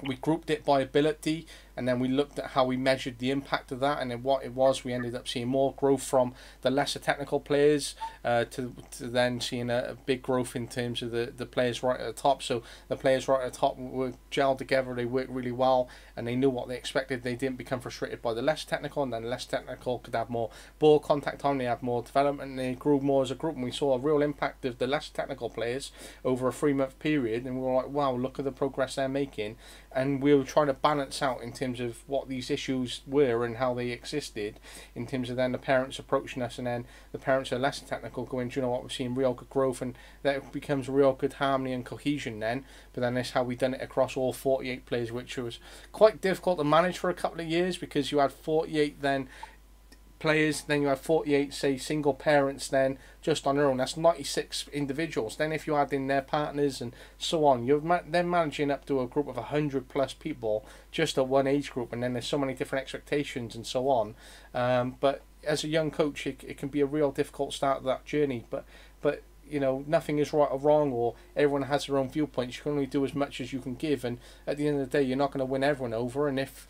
we grouped it by ability, and then we looked at how we measured the impact of that, and then what it was, we ended up seeing more growth from the lesser technical players to then seeing a big growth in terms of the players right at the top. So the players right at the top were gelled together, they worked really well, and they knew what they expected. They didn't become frustrated by the less technical, and then the less technical could have more ball contact time, they had more development, and they grew more as a group. And we saw a real impact of the less technical players over a 3-month period, and we were like, wow, look at the progress they're making. And we were trying to balance out in terms of what these issues were and how they existed, in terms of then the parents approaching us, and then the parents are less technical going, do you know what, we're seeing real good growth, and that becomes real good harmony and cohesion then. But then that's how we done it across all 48 players, which was quite difficult to manage for a couple of years, because you had 48 then players, then you have 48 say single parents then just on their own, that's 96 individuals. Then if you add in their partners and so on, you're then managing up to a group of 100 plus people just at one age group, and then there's so many different expectations and so on. But as a young coach, it can be a real difficult start of that journey, but you know, nothing is right or wrong, or everyone has their own viewpoints. You can only do as much as you can give, and at the end of the day, you're not going to win everyone over. And if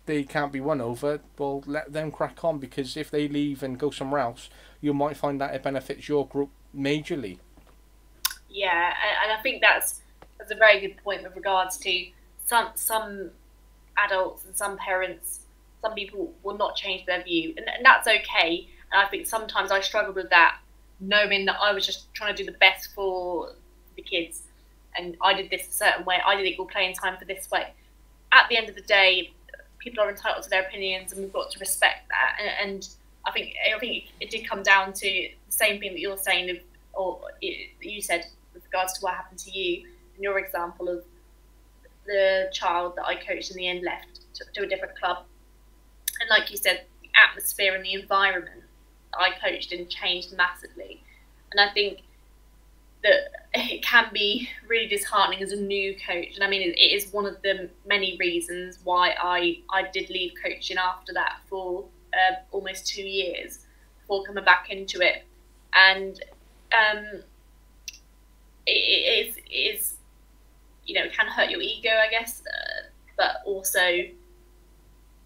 they can't be won over, well, let them crack on, because if they leave and go somewhere else, you might find that it benefits your group majorly. Yeah, and I think that's a very good point with regards to some adults and some parents. Some people will not change their view, and that's okay. And I think sometimes I struggled with that, knowing that I was just trying to do the best for the kids, and I did this a certain way, I did equal playing time for this way. At the end of the day, people are entitled to their opinions, and we've got to respect that. And I think it did come down to the same thing that you're saying, you said with regards to what happened to you in your example of the child that I coached in the end left to a different club. And like you said, the atmosphere and the environment that I coached in changed massively. And I think that it can be really disheartening as a new coach. And I mean, it is one of the many reasons why I did leave coaching after that for almost 2 years before coming back into it. And it is, you know, it can hurt your ego, I guess, but also,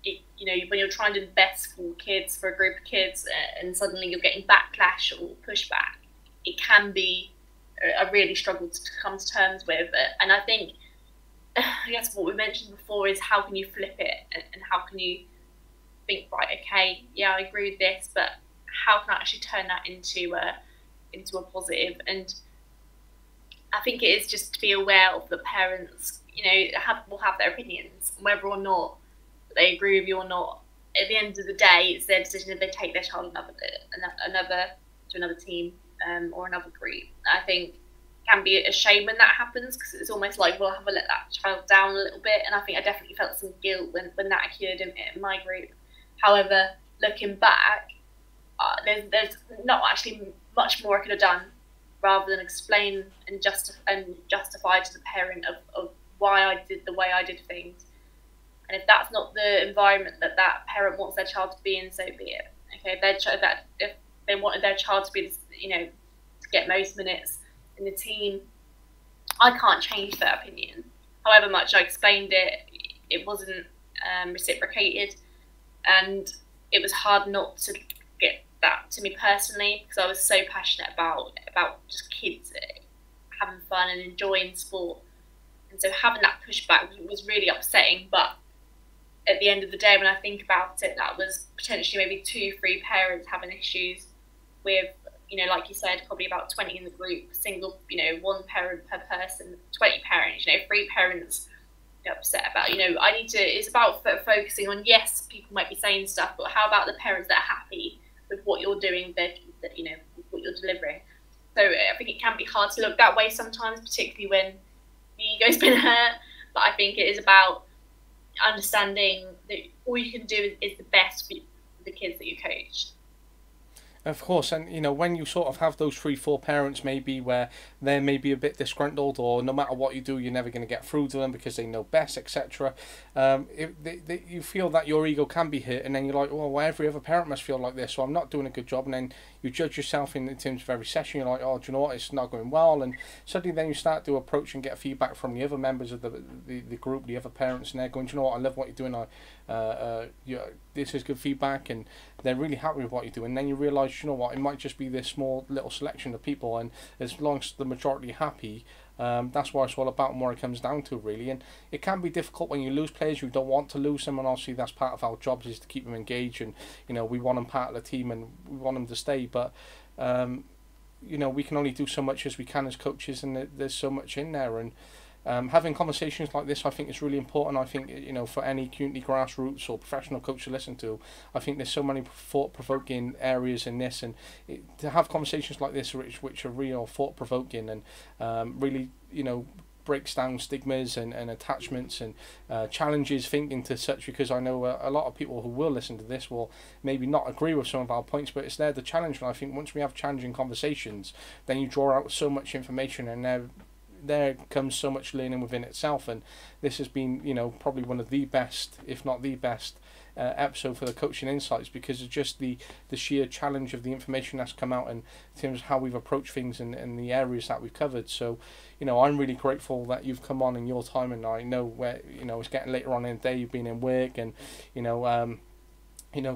you know, when you're trying to do the best for kids, for a group of kids, and suddenly you're getting backlash or pushback, it can be a really struggle to come to terms with. And I think, I guess what we mentioned before is how can you flip it, and how can you think, right, okay, yeah, I agree with this, but how can I actually turn that into a positive? And I think it is just to be aware of the parents, you know, will have their opinions, whether or not they agree with you or not. At the end of the day, it's their decision if they take their child to another team or another group. I think it can be a shame when that happens, because it's almost like, well, have I let that child down a little bit? And I think I definitely felt some guilt when that occurred in my group. However, looking back, there's not actually much more I could have done, rather than explain and justify to the parent of why I did the way I did things. And if that's not the environment that parent wants their child to be in, so be it. Okay, if they wanted their child to be, you know, to get most minutes in the team, I can't change their opinion. However much I explained it, it wasn't reciprocated, and it was hard not to get that to me personally, because I was so passionate about just kids having fun and enjoying sport. And so having that pushback was really upsetting. But at the end of the day, when I think about it, that was potentially maybe 2-3 parents having issues with, you know, like you said, probably about 20 in the group, single, you know, 1 parent per person, 20 parents, you know, 3 parents upset about. It's about focusing on, yes, people might be saying stuff, but how about the parents that are happy with what you're doing, what you're delivering. So I think it can be hard to look that way sometimes, particularly when the ego's been hurt. But I think it is about understanding that all you can do is the best for the kids that you coach. Of course, and when you sort of have those 3-4 parents maybe where they're maybe a bit disgruntled, or no matter what you do you're never going to get through to them because they know best, etc. You feel that your ego can be hit, and then you're like, well, every other parent must feel like this, so I'm not doing a good job, and then you judge yourself in terms of every session. You're like, oh, do you know what, it's not going well, and suddenly then you start to approach and get feedback from the other members of the group, the other parents, and they're going, do you know what, I love what you're doing, this is good feedback, and they're really happy with what you do. And then you realise, you know what, it might just be this small little selection of people, and as long as the majority are happy, that's what it's all about and what it comes down to, really. And it can be difficult when you lose players. You don't want to lose them, and obviously that's part of our jobs, is to keep them engaged, and we want them part of the team and we want them to stay, but we can only do so much as we can as coaches, and there's so much in there. And having conversations like this, I think, is really important. I think, for any community, grassroots, or professional coach to listen to, I think there's so many thought-provoking areas in this, and to have conversations like this which are real thought-provoking, and really, breaks down stigmas and attachments, and challenges thinking to such, because I know a lot of people who will listen to this will maybe not agree with some of our points, but it's there to challenge. And I think once we have challenging conversations, then you draw out so much information, and there comes so much learning within itself. And this has been, probably one of the best, if not the best, episode for the Coaching Insights, because of just the sheer challenge of the information that's come out, and in terms of how we've approached things and the areas that we've covered. So, I'm really grateful that you've come on in your time, and I know where, it's getting later on in the day, you've been in work, and,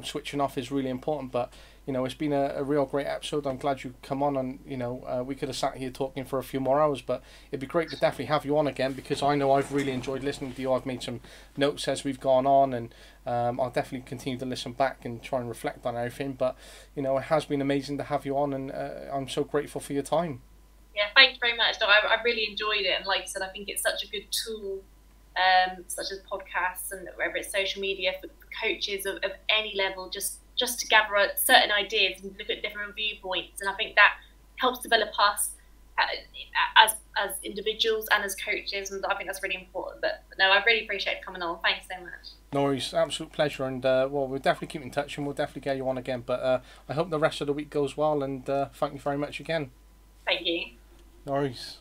switching off is really important, but it's been a real great episode. I'm glad you come on, and we could have sat here talking for a few more hours, but it'd be great to definitely have you on again, because I know I've really enjoyed listening to you. I've made some notes as we've gone on, and I'll definitely continue to listen back and try and reflect on everything. But it has been amazing to have you on, and I'm so grateful for your time. Yeah, thank you very much. No, I really enjoyed it, and like I said, I think it's such a good tool, such as podcasts and whether it's social media, for coaches of any level, just to gather certain ideas and look at different viewpoints. And I think that helps develop us as individuals and as coaches, and I think that's really important. But no, I really appreciate coming on. Thanks so much. No worries, absolute pleasure. And we'll definitely keep in touch, and we'll definitely get you on again. But I hope the rest of the week goes well, and thank you very much again. Thank you. No worries.